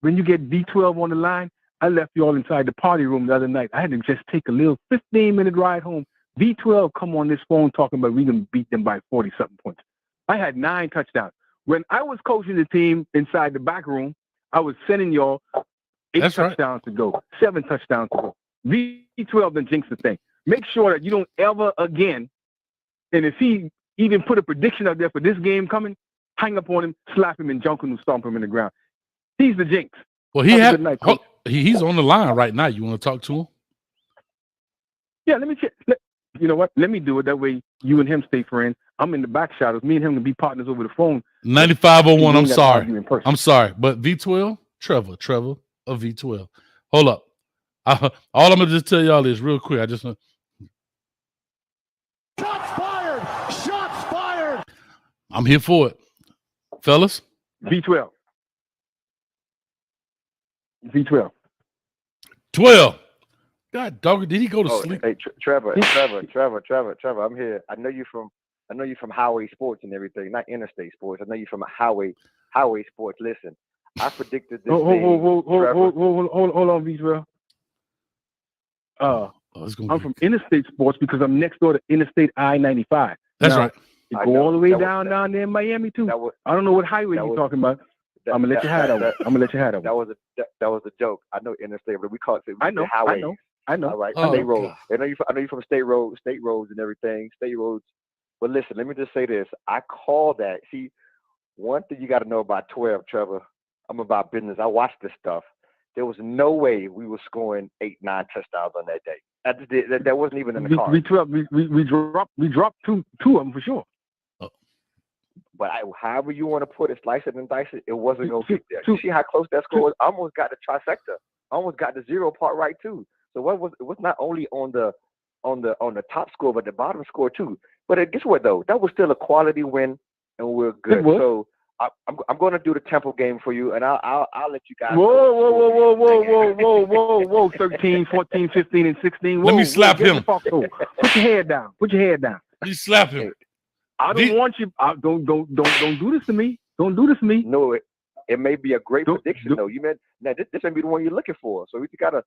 Speaker 12: when you get V12 on the line, I left you all inside the party room the other night. I had to just take a little 15-minute ride home. V12 come on this phone talking about we gonna beat them by 40-something points. I had 9 touchdowns. When I was coaching the team inside the back room, I was sending y'all 8 touchdowns to go, 7 touchdowns to go. V12 then jinx the thing. Make sure that you don't ever again, and if he even put a prediction out there for this game coming, hang up on him, slap him, and junk him and stomp him in the ground. He's the jinx.
Speaker 1: Well, he's on the line right now. You want to talk to him?
Speaker 12: Yeah, let me check. You know what? Let me do it. That way you and him stay friends. I'm in the back shadows. Me and him can be partners over the phone.
Speaker 1: 9501. I'm sorry. But V12, Trevor of V12. Hold up. All I'm going to just tell y'all is real quick.
Speaker 3: Shots fired.
Speaker 1: I'm here for it. Fellas.
Speaker 12: V12.
Speaker 1: 12. God dog, did he go to sleep?
Speaker 13: Hey, Trevor, I'm here. I know you from I know you're from highway sports and everything, not interstate sports. I know you're from highway sports. Listen, I predicted this thing.
Speaker 12: Hold on, Visuel. I'm from interstate sports because I'm next door to Interstate I-95.
Speaker 1: That's right.
Speaker 12: You go all the way down there in Miami too. I don't know what highway you're talking about. I'm gonna let you have that one. I'm gonna let you have that one.
Speaker 13: That was a joke. I know interstate, but we call it
Speaker 12: highway. I know.
Speaker 13: All right,
Speaker 1: Oh,
Speaker 13: state road. I know you're from state roads and everything. State roads. But listen, let me just say this. I call that. See, one thing you got to know about 12, Trevor. I'm about business. I watch this stuff. There was no way we were scoring 8, 9 touchdowns on that day. That wasn't even in the cards.
Speaker 12: We dropped two of them for sure.
Speaker 13: But however you want to put it, slice it and dice it, it wasn't going to get there. You see how close that score was? I almost got the trifecta. I almost got the 0 part right too. So it was not only on the top score, but the bottom score too. But guess what though? That was still a quality win, and we're good. So I'm going to do the Temple game for you, and I'll let you guys.
Speaker 12: Whoa! 13, 14, 15, and 16.
Speaker 1: Let me slap him.
Speaker 12: Put your head down.
Speaker 1: You slap him.
Speaker 12: I don't want you. Don't do this to me. Don't do this to me.
Speaker 13: No, it may be a great prediction though. You meant now this may be the one you're looking for. So you gotta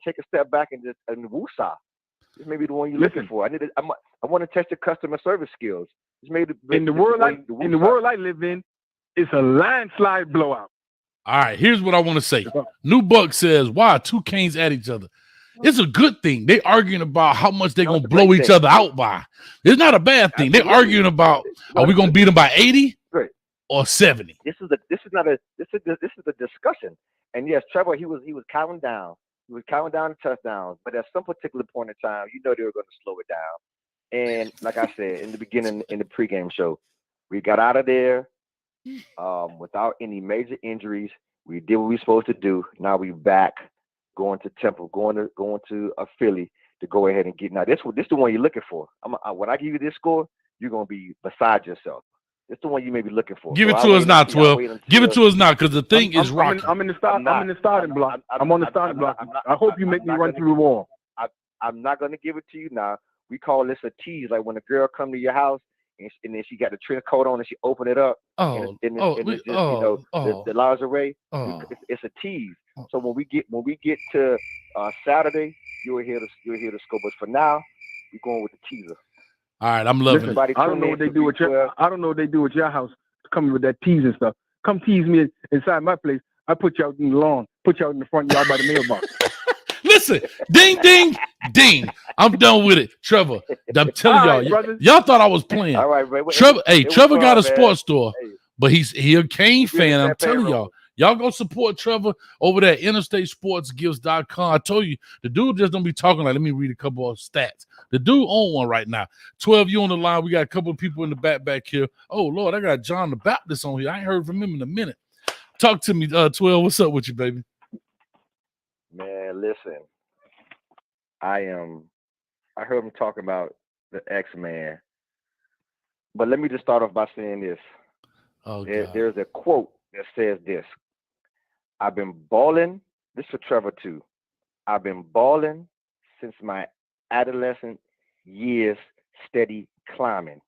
Speaker 13: take a step back and woosah. This may be the one you're looking for. I want to test your customer service skills.
Speaker 12: In the world I live in, it's a landslide blowout.
Speaker 1: All right, here's what I want to say. New Buck says, "Why 2 Canes at each other?" It's a good thing. They arguing about how much they're gonna blow each other out by. It's not a bad thing. They're arguing about are we gonna beat them by 80 or 70?
Speaker 13: This is the discussion. And yes, Trevor, he was counting down. He was counting down the touchdowns, but at some particular point in time, they were going to slow it down. And like I said in the beginning, in the pregame show, we got out of there without any major injuries. We did what we were supposed to do. Now we back going to Temple, going to a Philly to go ahead and get. Now this is the one you're looking for. When I give you this score, you're going to be beside yourself. It's the one you may be looking for.
Speaker 1: Give it to us now, 12. Give it to us now, because the thing is rocking.
Speaker 12: I'm in the starting block. I'm on the starting block. I hope you make me run through the wall.
Speaker 13: I'm not going to give it to you now. We call this a tease. Like when a girl come to your house and then she got the trench coat on and she open it up. The lingerie. It's a tease. So when we get to Saturday, you'll hear the score. But for now, we're going with the teaser.
Speaker 1: All right, I'm loving it.
Speaker 12: I don't know what they do with your house. Coming with that teasing stuff. Come tease me inside my place. I put you out in the lawn. Put you out in the front yard by the mailbox.
Speaker 1: Listen, ding, ding, ding. I'm done with it, Trevor. I'm telling y'all thought I was playing.
Speaker 13: All right,
Speaker 1: Trevor got a sports store, but he a Kane fan. I'm telling y'all go support Trevor over there at interstatesportsgifts.com. I told you, the dude just don't be talking like, let me read a couple of stats. The dude on one right now. 12, you on the line. We got a couple of people in the back here. Oh, Lord, I got John the Baptist on here. I ain't heard from him in a minute. Talk to me, 12. What's up with you, baby?
Speaker 13: Man, listen. I heard him talking about the X-Man. But let me just start off by saying this. There's a quote that says this. I've been balling. This is for Trevor too. I've been balling since my adolescent years, steady climbing.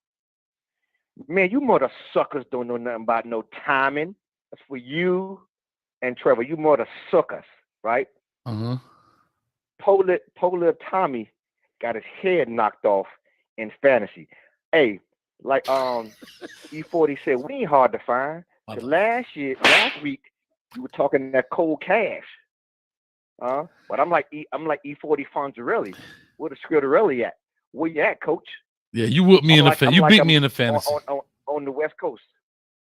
Speaker 13: Man, you mother suckers don't know nothing about no timing. That's for you and Trevor. You mother suckers, right?
Speaker 1: Uh-huh.
Speaker 13: Polar Tommy got his head knocked off in fantasy. Hey, like E40 said, we ain't hard to find. Last week, you were talking that cold cash. But I'm like E40 Fonzarelli. Where the Scridarelli at? Where you at, coach?
Speaker 1: Yeah, you whooped me in the fantasy. You beat me in the fantasy.
Speaker 13: On the West Coast.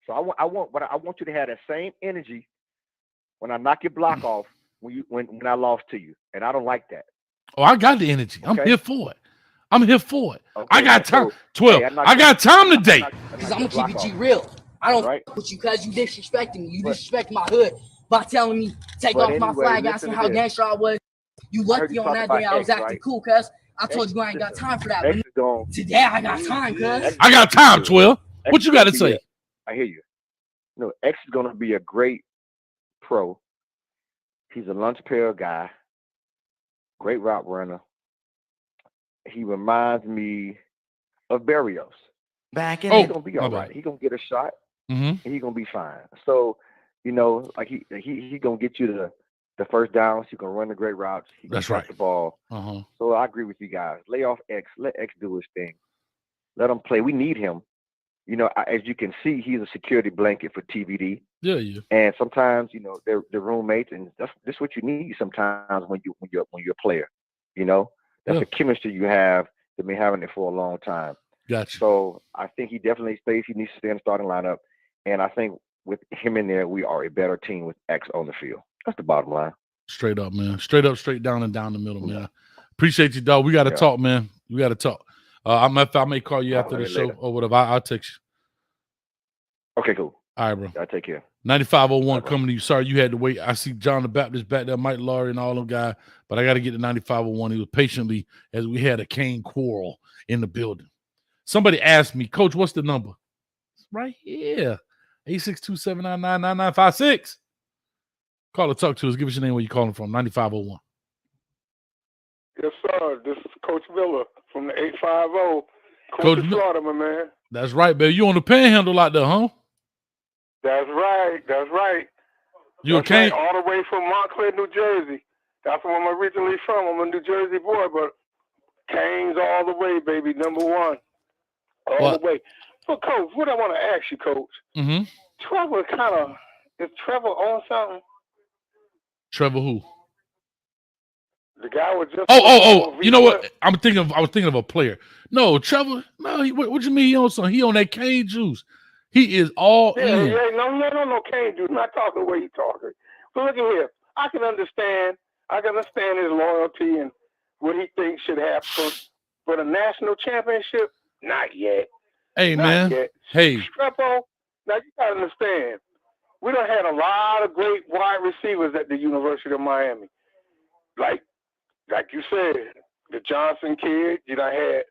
Speaker 13: So I want you to have that same energy when I knock your block off when I lost to you. And I don't like that.
Speaker 1: Oh, I got the energy. I'm here for it. Okay, I got time. 12.
Speaker 13: Hey,
Speaker 1: I got time today.
Speaker 14: Because I'm going to keep it G real. I don't with you because you disrespecting me. You disrespect my hood by telling me take off my flag, asking how gangster I was. You lucky on that day I was acting cool, cuz. I told you I ain't got time for that. But today I got time, cuz.
Speaker 1: I got time, 12. What you got to say?
Speaker 13: I hear you. No, X is going to be a great pro. He's a lunch pail guy. Great route runner. He reminds me of Berrios.
Speaker 9: Back in
Speaker 13: He's gonna be all right. He's gonna get a shot.
Speaker 1: Mm-hmm.
Speaker 13: And he's gonna be fine. So, like he gonna get you the first downs. He's gonna run the great routes. He can catch the ball.
Speaker 1: Uh-huh.
Speaker 13: So I agree with you guys. Lay off X. Let X do his thing. Let him play. We need him. As you can see, he's a security blanket for TVD.
Speaker 1: Yeah, yeah.
Speaker 13: And sometimes, they're roommates, and that's what you need sometimes when you're a player. That's a chemistry you have. They've been having it for a long time.
Speaker 1: Gotcha.
Speaker 13: So I think he definitely stays. He needs to stay in the starting lineup. And I think with him in there, we are a better team with X on the field. That's the bottom line.
Speaker 1: Straight up, man. Straight up, straight down, and down the middle, man. Appreciate you, dog. We got to talk, man. We got to talk. I may call you after the show or whatever. I'll text you.
Speaker 13: Okay, cool.
Speaker 1: All right, bro.
Speaker 13: I'll take care.
Speaker 1: 9501 coming to you. Sorry you had to wait. I see John the Baptist back there, Mike Laurie and all them guys, but I got to get to 9501. He was patiently as we had a Kane quarrel in the building. Somebody asked me, Coach, what's the number? It's right here. 862-799-9956. Call or talk to us. Give us your name, where you calling from. 9501.
Speaker 15: Yes, sir. This is Coach Miller from the 850.
Speaker 1: Coach
Speaker 15: Florida, my man.
Speaker 1: That's right, baby. You on the panhandle out there, huh?
Speaker 15: That's right. That's right.
Speaker 1: You okay?
Speaker 15: Right, all the way from Montclair, New Jersey. That's where I'm originally from. I'm a New Jersey boy, but Canes all the way, baby. Number one. All the way. So, Coach, what I want to ask you, Coach.
Speaker 1: Mm-hmm.
Speaker 15: Trevor is Trevor on something?
Speaker 1: Trevor who?
Speaker 15: The guy was just.
Speaker 1: Oh! You know what? I was thinking of a player. No, Trevor. No, what you mean he on something? He on that cane juice. He is all in.
Speaker 15: Yeah, no, Cane dude. Not talking the way he's talking. But look at here. I can understand his loyalty and what he thinks should happen. But a national championship, not yet.
Speaker 1: Hey,
Speaker 15: not
Speaker 1: man.
Speaker 15: Yet.
Speaker 1: Hey.
Speaker 15: Strepo, now you gotta understand. We done had a lot of great wide receivers at the University of Miami. Like you said, the Johnson kid. You done had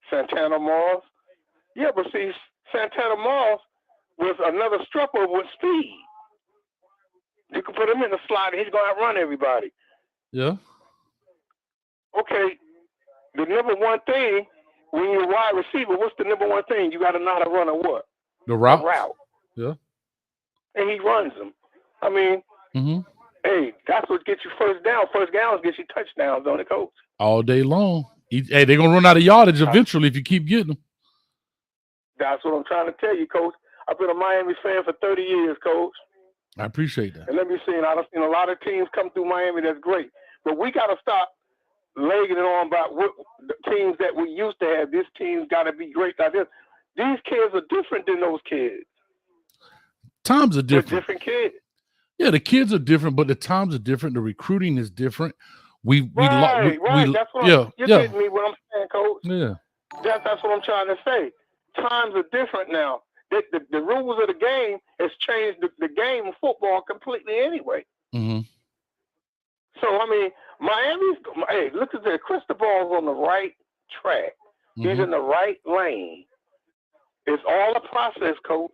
Speaker 15: Santana Moss. Yeah, but see, Santana Moss was another Strepo with speed. You can put him in the slot and he's going to outrun everybody.
Speaker 1: Yeah.
Speaker 15: Okay, the number one thing when you're a wide receiver, what's the number one thing? You got to know how to run a what?
Speaker 1: The route.
Speaker 15: A route.
Speaker 1: Yeah.
Speaker 15: And he runs them. I mean, hey, that's what gets you first down. First downs gets you touchdowns, don't it, Coach?
Speaker 1: All day long. Hey, they're going to run out of yardage eventually if you keep getting them.
Speaker 15: That's what I'm trying to tell you, Coach. I've been a Miami fan for 30 years, Coach.
Speaker 1: I appreciate that.
Speaker 15: And let me see, I've seen a lot of teams come through Miami that's great. But we got to stop legging it on about what the teams that we used to have. This team's got to be great like this. These kids are different than those kids.
Speaker 1: Times are different.
Speaker 15: They're different kids.
Speaker 1: Yeah, the kids are different, but the times are different. The recruiting is different.
Speaker 15: Right. That's what you're getting me what I'm saying, Coach.
Speaker 1: Yeah.
Speaker 15: That's what I'm trying to say. Times are different now. The rules of the game has changed the game of football completely anyway.
Speaker 1: Mm-hmm.
Speaker 15: So, I mean, hey, look at that. Cristobal's on the right track.
Speaker 1: Mm-hmm.
Speaker 15: He's in the right lane. It's all a process, Coach.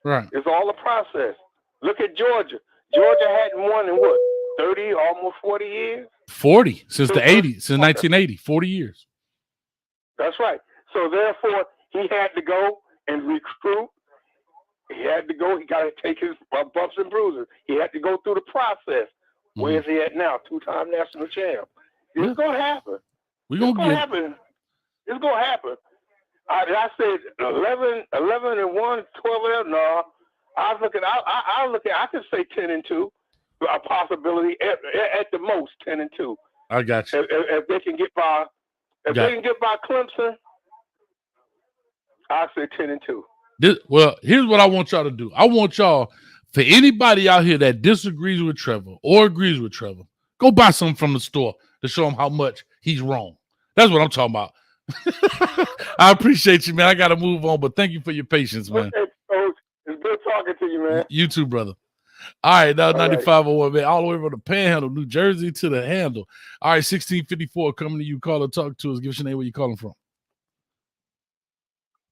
Speaker 1: Right.
Speaker 15: It's all a process. Look at Georgia. Georgia hadn't won in what, 30, almost 40 years?
Speaker 1: 40, since the 80s, since 1980, 40 years.
Speaker 15: That's right. So, therefore, he had to go and recruit. He had to go. He got to take his bumps and bruises. He had to go through the process. Mm-hmm. Where is he at now? Two-time national champ. It's going to happen.
Speaker 1: We're going to
Speaker 15: happen. It's going to happen. I said 11 and 1, 12 and 0. No, I could say 10 and 2. A possibility at the most 10 and 2.
Speaker 1: I got you.
Speaker 15: If they can get by, they can get by Clemson, I say 10 and 2.
Speaker 1: Here's what I want y'all to do. I want y'all, for anybody out here that disagrees with Trevor or agrees with Trevor, go buy something from the store to show him how much he's wrong. That's what I'm talking about. I appreciate you, man. I got to move on, but thank you for your patience, man.
Speaker 15: Hey, Coach, it's good talking to you, man.
Speaker 1: You too, brother. All right, now 9501, man, all the way from the Panhandle, New Jersey to the Handle. All right, 1654 coming to you. Call or talk to us. Give us your name, where you calling from.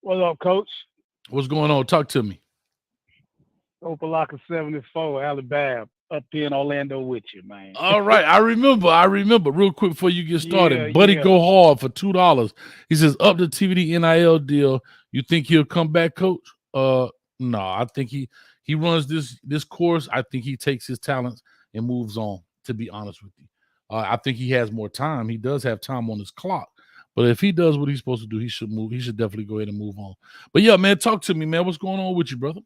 Speaker 16: What's up, Coach?
Speaker 1: What's going on? Talk to me.
Speaker 16: Opalaka 74, Alabama. up here in Orlando with you, man.
Speaker 1: All right, I remember. Real quick before you get started,
Speaker 16: Yeah,
Speaker 1: Buddy
Speaker 16: yeah.
Speaker 1: Go Hard for $2. He says, up the TVD NIL deal. You think he'll come back, Coach? No, I think he runs this course. I think he takes his talents and moves on. To be honest with you, I think he has more time. He does have time on his clock. But if he does what he's supposed to do, he should move. He should definitely go ahead and move on. But yeah, man, talk to me, man. What's going on with you, brother?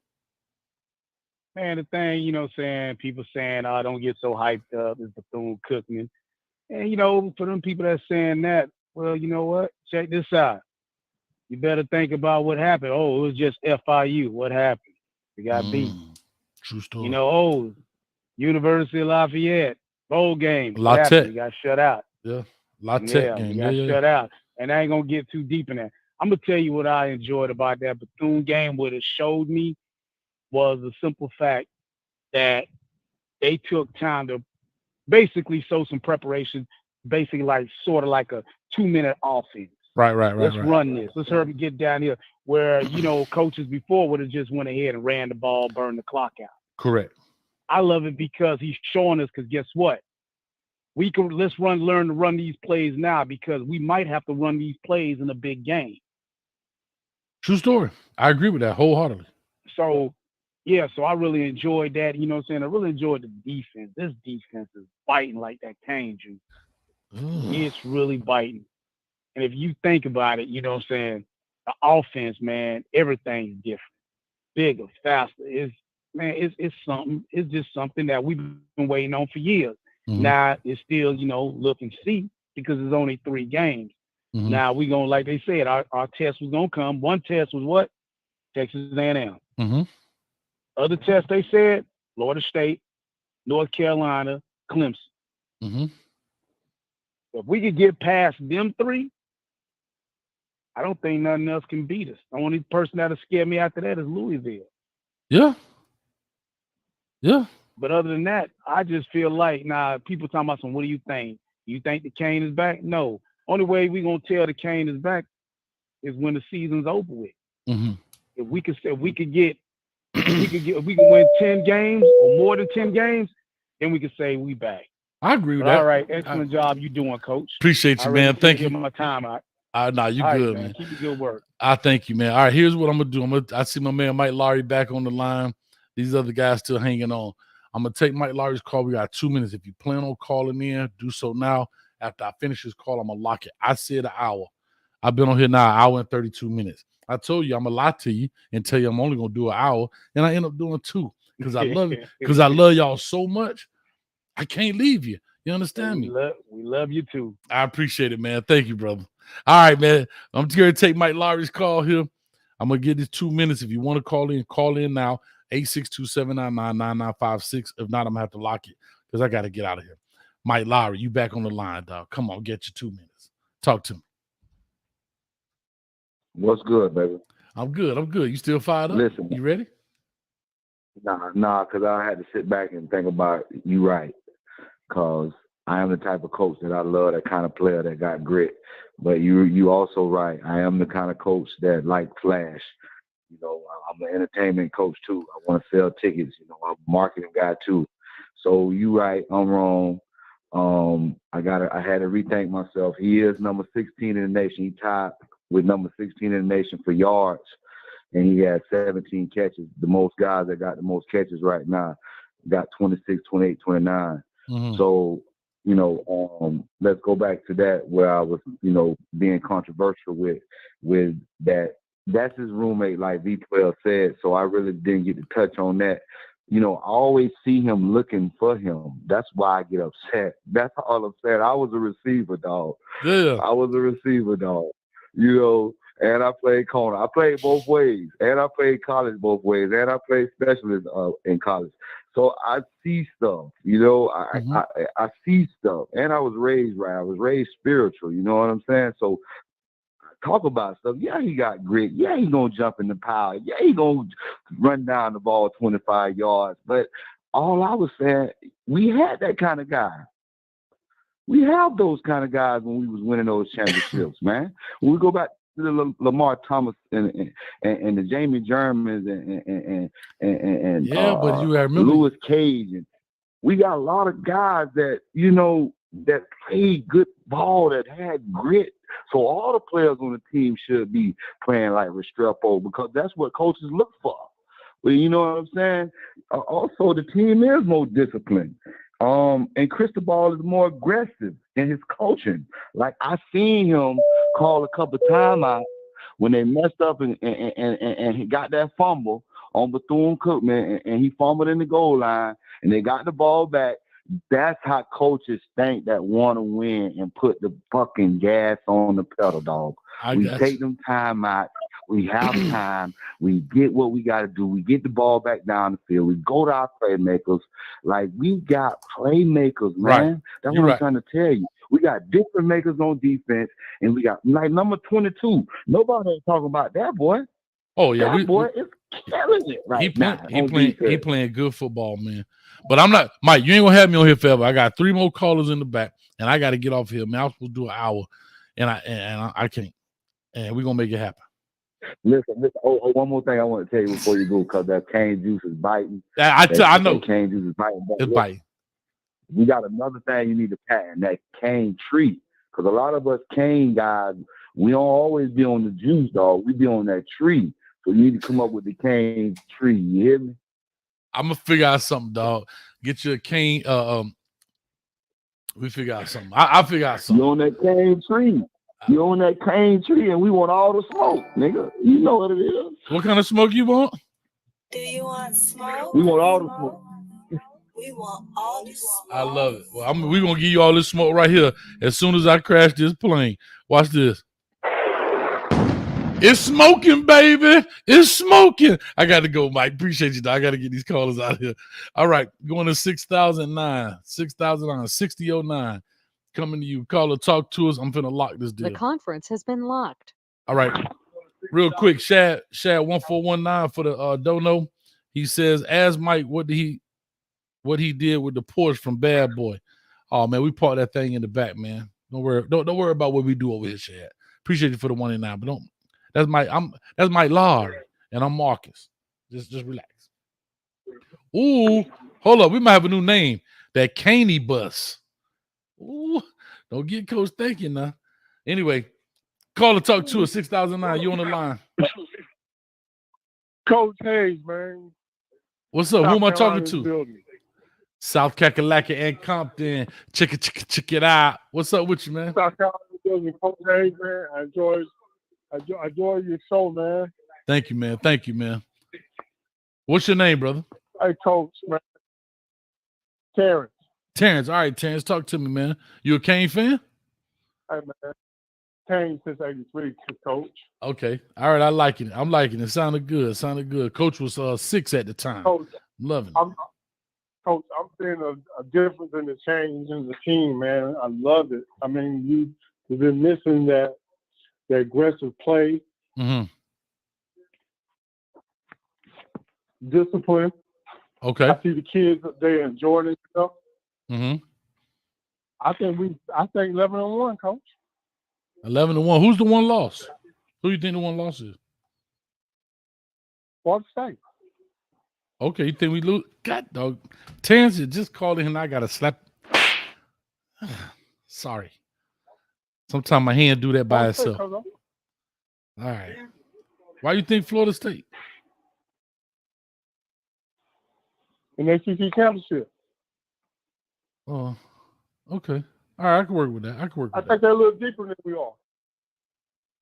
Speaker 16: Man, the thing, people saying, "Oh, don't get so hyped up." Is Bethune-Cookman, and for them people that's saying that, well, you know what? Check this out. You better think about what happened. Oh, it was just FIU. What happened? We got beat.
Speaker 1: True story.
Speaker 16: University of Lafayette bowl game.
Speaker 1: La
Speaker 16: What happened?
Speaker 1: Tech.
Speaker 16: We got shut out.
Speaker 1: Yeah, La Tech game.
Speaker 16: We got shut out. And I ain't gonna get too deep in that. I'm gonna tell you what I enjoyed about that Bethune game. What it showed me was the simple fact that they took time to basically show some preparation, basically sort of like a 2-minute offense.
Speaker 1: Right.
Speaker 16: Let's run this. Let's hurry get down here. Where, coaches before would have just went ahead and ran the ball, burned the clock out.
Speaker 1: Correct.
Speaker 16: I love it because he's showing us, because guess what? Let's learn to run these plays now, because we might have to run these plays in a big game.
Speaker 1: True story. I agree with that wholeheartedly.
Speaker 16: So I really enjoyed that. You know what I'm saying? I really enjoyed the defense. This defense is biting like that cane juice. It's really biting. And if you think about it, you know what I'm saying? The offense, man, everything's different. Bigger, faster. It's something. It's just something that we've been waiting on for years.
Speaker 1: Mm-hmm.
Speaker 16: Now it's still, look and see, because there's only 3 games.
Speaker 1: Mm-hmm.
Speaker 16: Now we're going, like they said, our test was going to come. One test was what? Texas A&M.
Speaker 1: Mm-hmm.
Speaker 16: Other tests, they said, Florida State, North Carolina, Clemson.
Speaker 1: Mm-hmm.
Speaker 16: If we could get past them 3, I don't think nothing else can beat us. The only person that'll scare me after that is Louisville.
Speaker 1: Yeah.
Speaker 16: But other than that, I just feel like, people talking about what do you think? You think the cane is back? No. Only way we're going to tell the cane is back is when the season's over with.
Speaker 1: Mm-hmm.
Speaker 16: If we can win 10 games or more than 10 games, then we can say we back.
Speaker 1: I agree with that.
Speaker 16: All right. Excellent job you doing, Coach.
Speaker 1: Appreciate you, man. Thank you.
Speaker 16: My time out.
Speaker 1: Nah, you
Speaker 16: all
Speaker 1: good,
Speaker 16: right,
Speaker 1: man.
Speaker 16: Keep the good work.
Speaker 1: I thank you, man. All right, here's what I'm gonna do. I see my man Mike Lowry back on the line. These other guys still hanging on. I'm gonna take Mike Lowry's call. We got 2 minutes. If you plan on calling in, do so now. After I finish this call, I'm gonna lock it. I said an hour. I've been on here now an hour and 32 minutes. I told you I'm gonna lie to you and tell you I'm only gonna do an hour, and I end up doing 2 because I love it. Because I love y'all so much. I can't leave you. You understand me?
Speaker 16: We love you too.
Speaker 1: I appreciate it, man. Thank you, brother. All right, man. I'm going to take Mike Lowry's call here. I'm going to give this 2 minutes. If you want to call in now, 862-799-9956. If not, I'm going to have to lock it because I got to get out of here. Mike Lowry, you back on the line, dog. Come on, get your 2 minutes. Talk to me.
Speaker 7: What's good, baby?
Speaker 1: I'm good. You still fired up?
Speaker 7: Listen.
Speaker 1: You ready?
Speaker 7: Nah, because I had to sit back and think about you right. Because I am the type of coach that I love, that kind of player that got grit. But you also right. I am the kind of coach that like flash. I'm an entertainment coach too. I want to sell tickets. I'm a marketing guy too. So you right, I'm wrong. I had to rethink myself. He is number 16 in the nation. He tied with number 16 in the nation for yards, and he had 17 catches. The most guys that got the most catches right now got 26, 28, 29.
Speaker 1: Mm-hmm.
Speaker 7: So, let's go back to that where I was, being controversial with that. That's his roommate, like V12 said. So I really didn't get to touch on that. I always see him looking for him. That's why I get upset. That's all I'm saying. I was a receiver, dog.
Speaker 1: Yeah.
Speaker 7: I was a receiver, dog. And I played corner. I played both ways. And I played college both ways. And I played specialist in college. So I see stuff, I see stuff. And I was raised right. I was raised spiritual, you know what I'm saying? So talk about stuff. Yeah, he got grit. Yeah, he going to jump in the pile. Yeah, he going to run down the ball 25 yards. But all I was saying, we had that kind of guy. We have those kind of guys when we was winning those championships, man. When we go back to the Lamar Thomas and the Jamie Germans and
Speaker 1: but you remember
Speaker 7: Lewis Cage We got a lot of guys that, that played good ball, that had grit. So all the players on the team should be playing like Restrepo because that's what coaches look for. Well, you know what I'm saying? Also, the team is more disciplined. And Cristobal is more aggressive in his coaching. Like, I seen him call a couple timeouts when they messed up and he got that fumble on Bethune-Cookman and he fumbled in the goal line and they got the ball back. That's how coaches think that want to win and put the fucking gas on the pedal, dog. We take them timeouts. We have time. We get what we got to do. We get the ball back down the field. We go to our playmakers. Like, we got playmakers, man.
Speaker 1: Right.
Speaker 7: That's what I'm trying to tell you. We got different makers on defense, and we got, like, number 22. Nobody ain't talking about that boy.
Speaker 1: Oh, yeah.
Speaker 7: That boy is killing it right now.
Speaker 1: He playing good football, man. But I'm not, Mike, you ain't going to have me on here forever. I got 3 more callers in the back, and I got to get off here, man. I was supposed to do an hour, and I can't. And we're going to make it happen.
Speaker 7: Listen. One more thing I want to tell you before you go, because that cane juice is biting.
Speaker 1: I know.
Speaker 7: That cane juice is biting.
Speaker 1: It's biting.
Speaker 7: We got another thing you need to patent, that cane tree. Because a lot of us cane guys, we don't always be on the juice, dog. We be on that tree. So you need to come up with the cane tree. You hear me?
Speaker 1: I'm going to figure out something, dog. Get you a cane. We figure out something. I'll figure out something.
Speaker 7: You on that cane tree. You on that cane tree, and we want all the smoke, nigga. You know what it is.
Speaker 1: What kind of smoke you want?
Speaker 17: Do you want smoke?
Speaker 7: We want all the smoke.
Speaker 17: We want all the smoke.
Speaker 1: I love it. Well, we're going to give you all this smoke right here as soon as I crash this plane. Watch this. It's smoking, baby. It's smoking. I got to go, Mike. Appreciate you, dog. I got to get these callers out of here. All right. Going to 6009. 6009. Coming to you. Call or talk to us. I'm finna lock this deal.
Speaker 18: The conference has been locked.
Speaker 1: All right. Real quick, Shad 1419 for the dono. He says, ask Mike what he did with the Porsche from Bad Boy. Oh man, we parked that thing in the back, man. Don't worry about what we do over here, Shad. Appreciate you for the 189, but don't. That's Mike Larry, and I'm Marcus. Just relax. Ooh, hold up. We might have a new name. That Caney Bus. Ooh, don't get Coach thinking now. Anyway, call or talk to us, 6009. You on the line.
Speaker 15: Coach Hayes, man.
Speaker 1: What's up? Who am I talking to?
Speaker 15: Building.
Speaker 1: South Kakalaka and Compton. Check it out. What's up with you, man?
Speaker 15: South Carolina building, Coach Hayes, man. I enjoy your show, man.
Speaker 1: Thank you, man. What's your name, brother?
Speaker 15: Hey, Coach, man.
Speaker 1: Terrence. All right, Terrence, talk to me, man. You a Kane fan?
Speaker 15: Hey, man. Kane since 83, Coach.
Speaker 1: Okay. All right, I'm liking it. Sounded good. Coach was 6 at the time.
Speaker 15: Coach,
Speaker 1: I'm loving it.
Speaker 15: Coach, I'm seeing a difference in the change in the team, man. I love it. I mean, you've been missing that aggressive play.
Speaker 1: Mm-hmm.
Speaker 15: Discipline.
Speaker 1: Okay.
Speaker 15: I see the kids, they enjoying it stuff.
Speaker 1: Mm-hmm.
Speaker 15: I think 11-1, Coach.
Speaker 1: 11-1. Who's the one loss? Who you think the one loss is?
Speaker 15: Florida State.
Speaker 1: Okay, you think we lose? God, dog. Terrence just called in and I got to slap. Sorry. Sometimes my hand do that by itself. All right. Why you think Florida State?
Speaker 15: In ACC championship.
Speaker 1: Oh, okay. All right, I can work with that.
Speaker 15: I think they're a little deeper than we are.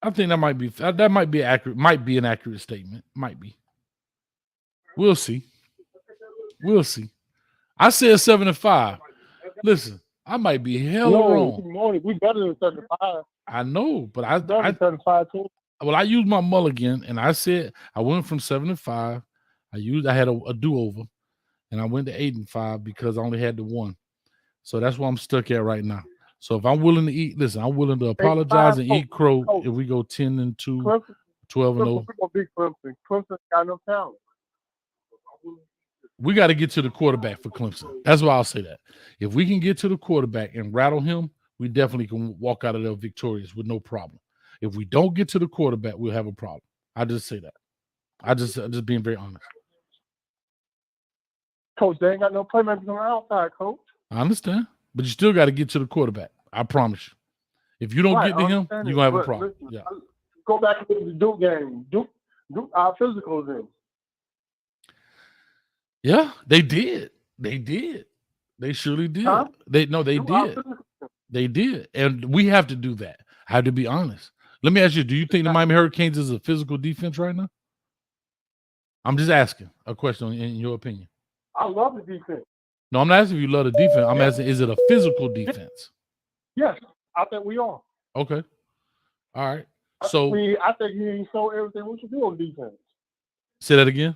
Speaker 1: I think that might be accurate. Might be an accurate statement. Might be. We'll see. I said 7-5. Listen, I might be hella wrong.
Speaker 15: We better than 35.
Speaker 1: I know, but I
Speaker 15: 35 too.
Speaker 1: Well, I used my mulligan, and I said I went from 7-5. I had a do-over, and I went to 8-5 because I only had the one. So that's where I'm stuck at right now. So if I'm willing to eat, listen, I'm willing to apologize and eat crow if we go 10-2, 12-0.
Speaker 15: We're gonna beat Clemson. Clemson got no talent.
Speaker 1: We got to get to the quarterback for Clemson. That's why I'll say that. If we can get to the quarterback and rattle him, we definitely can walk out of there victorious with no problem. If we don't get to the quarterback, we'll have a problem. I just say that. I'm just being very honest.
Speaker 15: Coach, they ain't got no playmakers on the outside, Coach.
Speaker 1: I understand, but you still got to get to the quarterback. I promise you. If you don't get to him, you're gonna have a problem.
Speaker 15: Listen,
Speaker 1: Yeah.
Speaker 15: Go back to the Duke game. Duke our physicals in.
Speaker 1: Yeah, they did. They did. They surely did.
Speaker 15: Huh?
Speaker 1: They did. They did. And we have to do that. I have to be honest. Let me ask you, do you think the Miami Hurricanes is a physical defense right now? I'm just asking a question in your opinion.
Speaker 15: I love the defense.
Speaker 1: No, I'm not asking if you love the defense. I'm asking, is it a physical defense?
Speaker 15: Yes, I think we are.
Speaker 1: Okay. All right. So
Speaker 15: I think he ain't show everything we should do on defense.
Speaker 1: Say that again.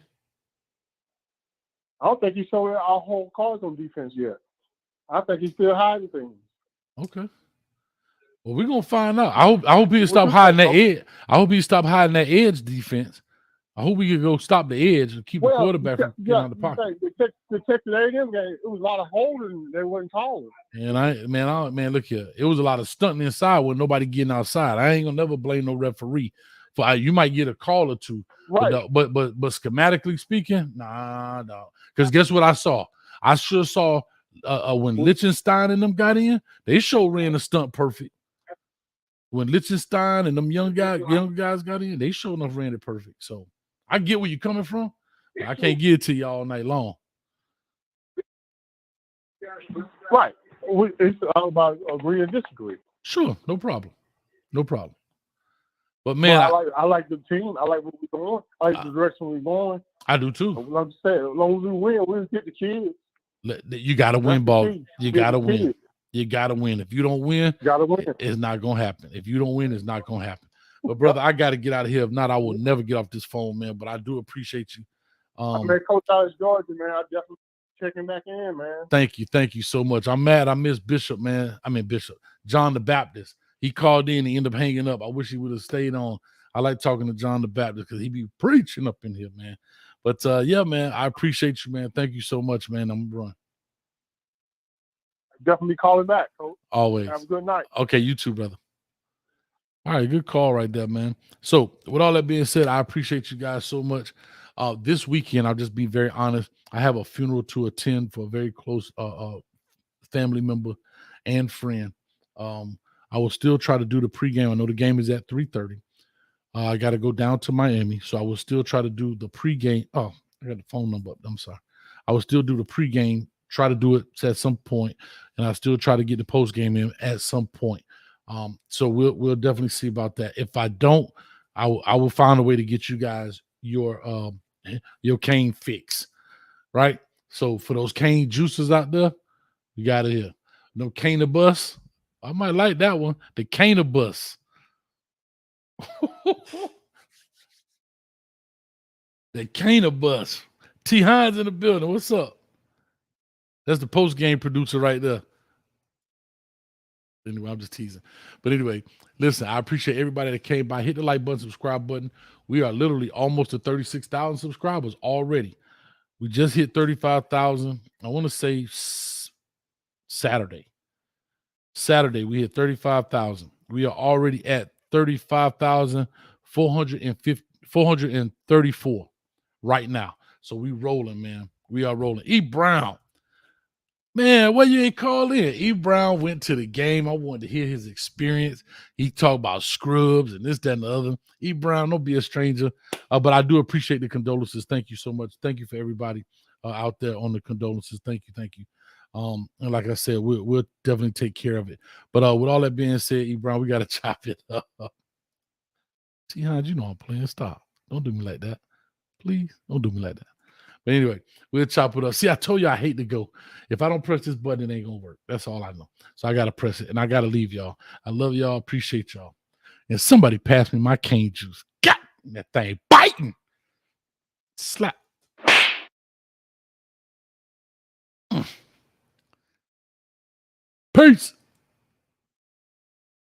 Speaker 15: I don't think he showed our whole cards on defense yet. I think he's still hiding things.
Speaker 1: Okay. Well, we're gonna find out. I hope he stop hiding that edge. I hope he stop hiding that edge defense. I hope we can go stop the edge and keep the quarterback from getting out of the pocket.
Speaker 15: The Texas A&M game, it was a lot of holding. They wasn't calling.
Speaker 1: And man, look here. It was a lot of stunting inside with nobody getting outside. I ain't gonna never blame no referee. You might get a call or two,
Speaker 15: right?
Speaker 1: But schematically speaking, no. Because guess what I saw? I sure saw when Lichtenstein and them got in, they sure ran the stunt perfect. When Lichtenstein and them young guys got in, they sure enough ran it perfect. So I get where you're coming from, but I can't give it to you all night long.
Speaker 15: Right. It's all about agree and disagree.
Speaker 1: Sure, no problem. No problem. But man,
Speaker 15: I like the team. I like what we're going. I like the direction we're going.
Speaker 1: I do too.
Speaker 15: Like I said, as long as we win, we'll get the kids.
Speaker 1: You got to win, ball. You got to win.
Speaker 15: Kids.
Speaker 1: You got to win. If you don't win, it's not going to happen. If you don't win, it's not going to happen. But, brother, I got to get out of here. If not, I will never get off this phone, man. But I do appreciate you.
Speaker 15: Coach out of Georgia, man. I definitely checking back in, man.
Speaker 1: Thank you. Thank you so much. I'm mad I missed Bishop, man. John the Baptist. He called in and ended up hanging up. I wish he would have stayed on. I like talking to John the Baptist because he be preaching up in here, man. But, yeah, man, I appreciate you, man. Thank you so much, man. I'm going to run.
Speaker 15: Definitely calling back, Coach.
Speaker 1: Always.
Speaker 15: Have a good night.
Speaker 1: Okay, you too, brother. All right, good call right there, man. So with all that being said, I appreciate you guys so much. This weekend, I'll just be very honest. I have a funeral to attend for a very close family member and friend. I will still try to do the pregame. I know the game is at 3:30. I got to go down to Miami, so I will still try to do the pregame. Oh, I got the phone number up. I'm sorry. I will still do the pregame, try to do it at some point, and I still try to get the postgame in at some point. So we'll definitely see about that. If I don't, I will find a way to get you guys your cane fix, right? So for those cane juices out there, you got it here. No cane bus. I might like that one. The cane bus. The cane bus. T. Hines in the building. What's up? That's the post game producer right there. Anyway, I'm just teasing. But anyway, listen, I appreciate everybody that came by. Hit the like button, subscribe button. We are literally almost to 36,000 subscribers already. We just hit 35,000. I want to say Saturday. We hit 35,000. We are already at 35,434 right now. So we rolling, man. We are rolling. E. Brown. Man, why you ain't called in? E. Brown went to the game. I wanted to hear his experience. He talked about scrubs and this, that, and the other. E. Brown, don't be a stranger. But I do appreciate the condolences. Thank you so much. Thank you for everybody out there on the condolences. Thank you. And like I said, we'll definitely take care of it. But with all that being said, E. Brown, we got to chop it up. See, Hines, you know I'm playing. Stop. Don't do me like that. Please, don't do me like that. But anyway, we'll chop it up. See, I told you I hate to go. If I don't press this button, it ain't going to work. That's all I know. So I got to press it, and I got to leave y'all. I love y'all. Appreciate y'all. And somebody pass me my cane juice. God, that thing biting. Slap. Peace.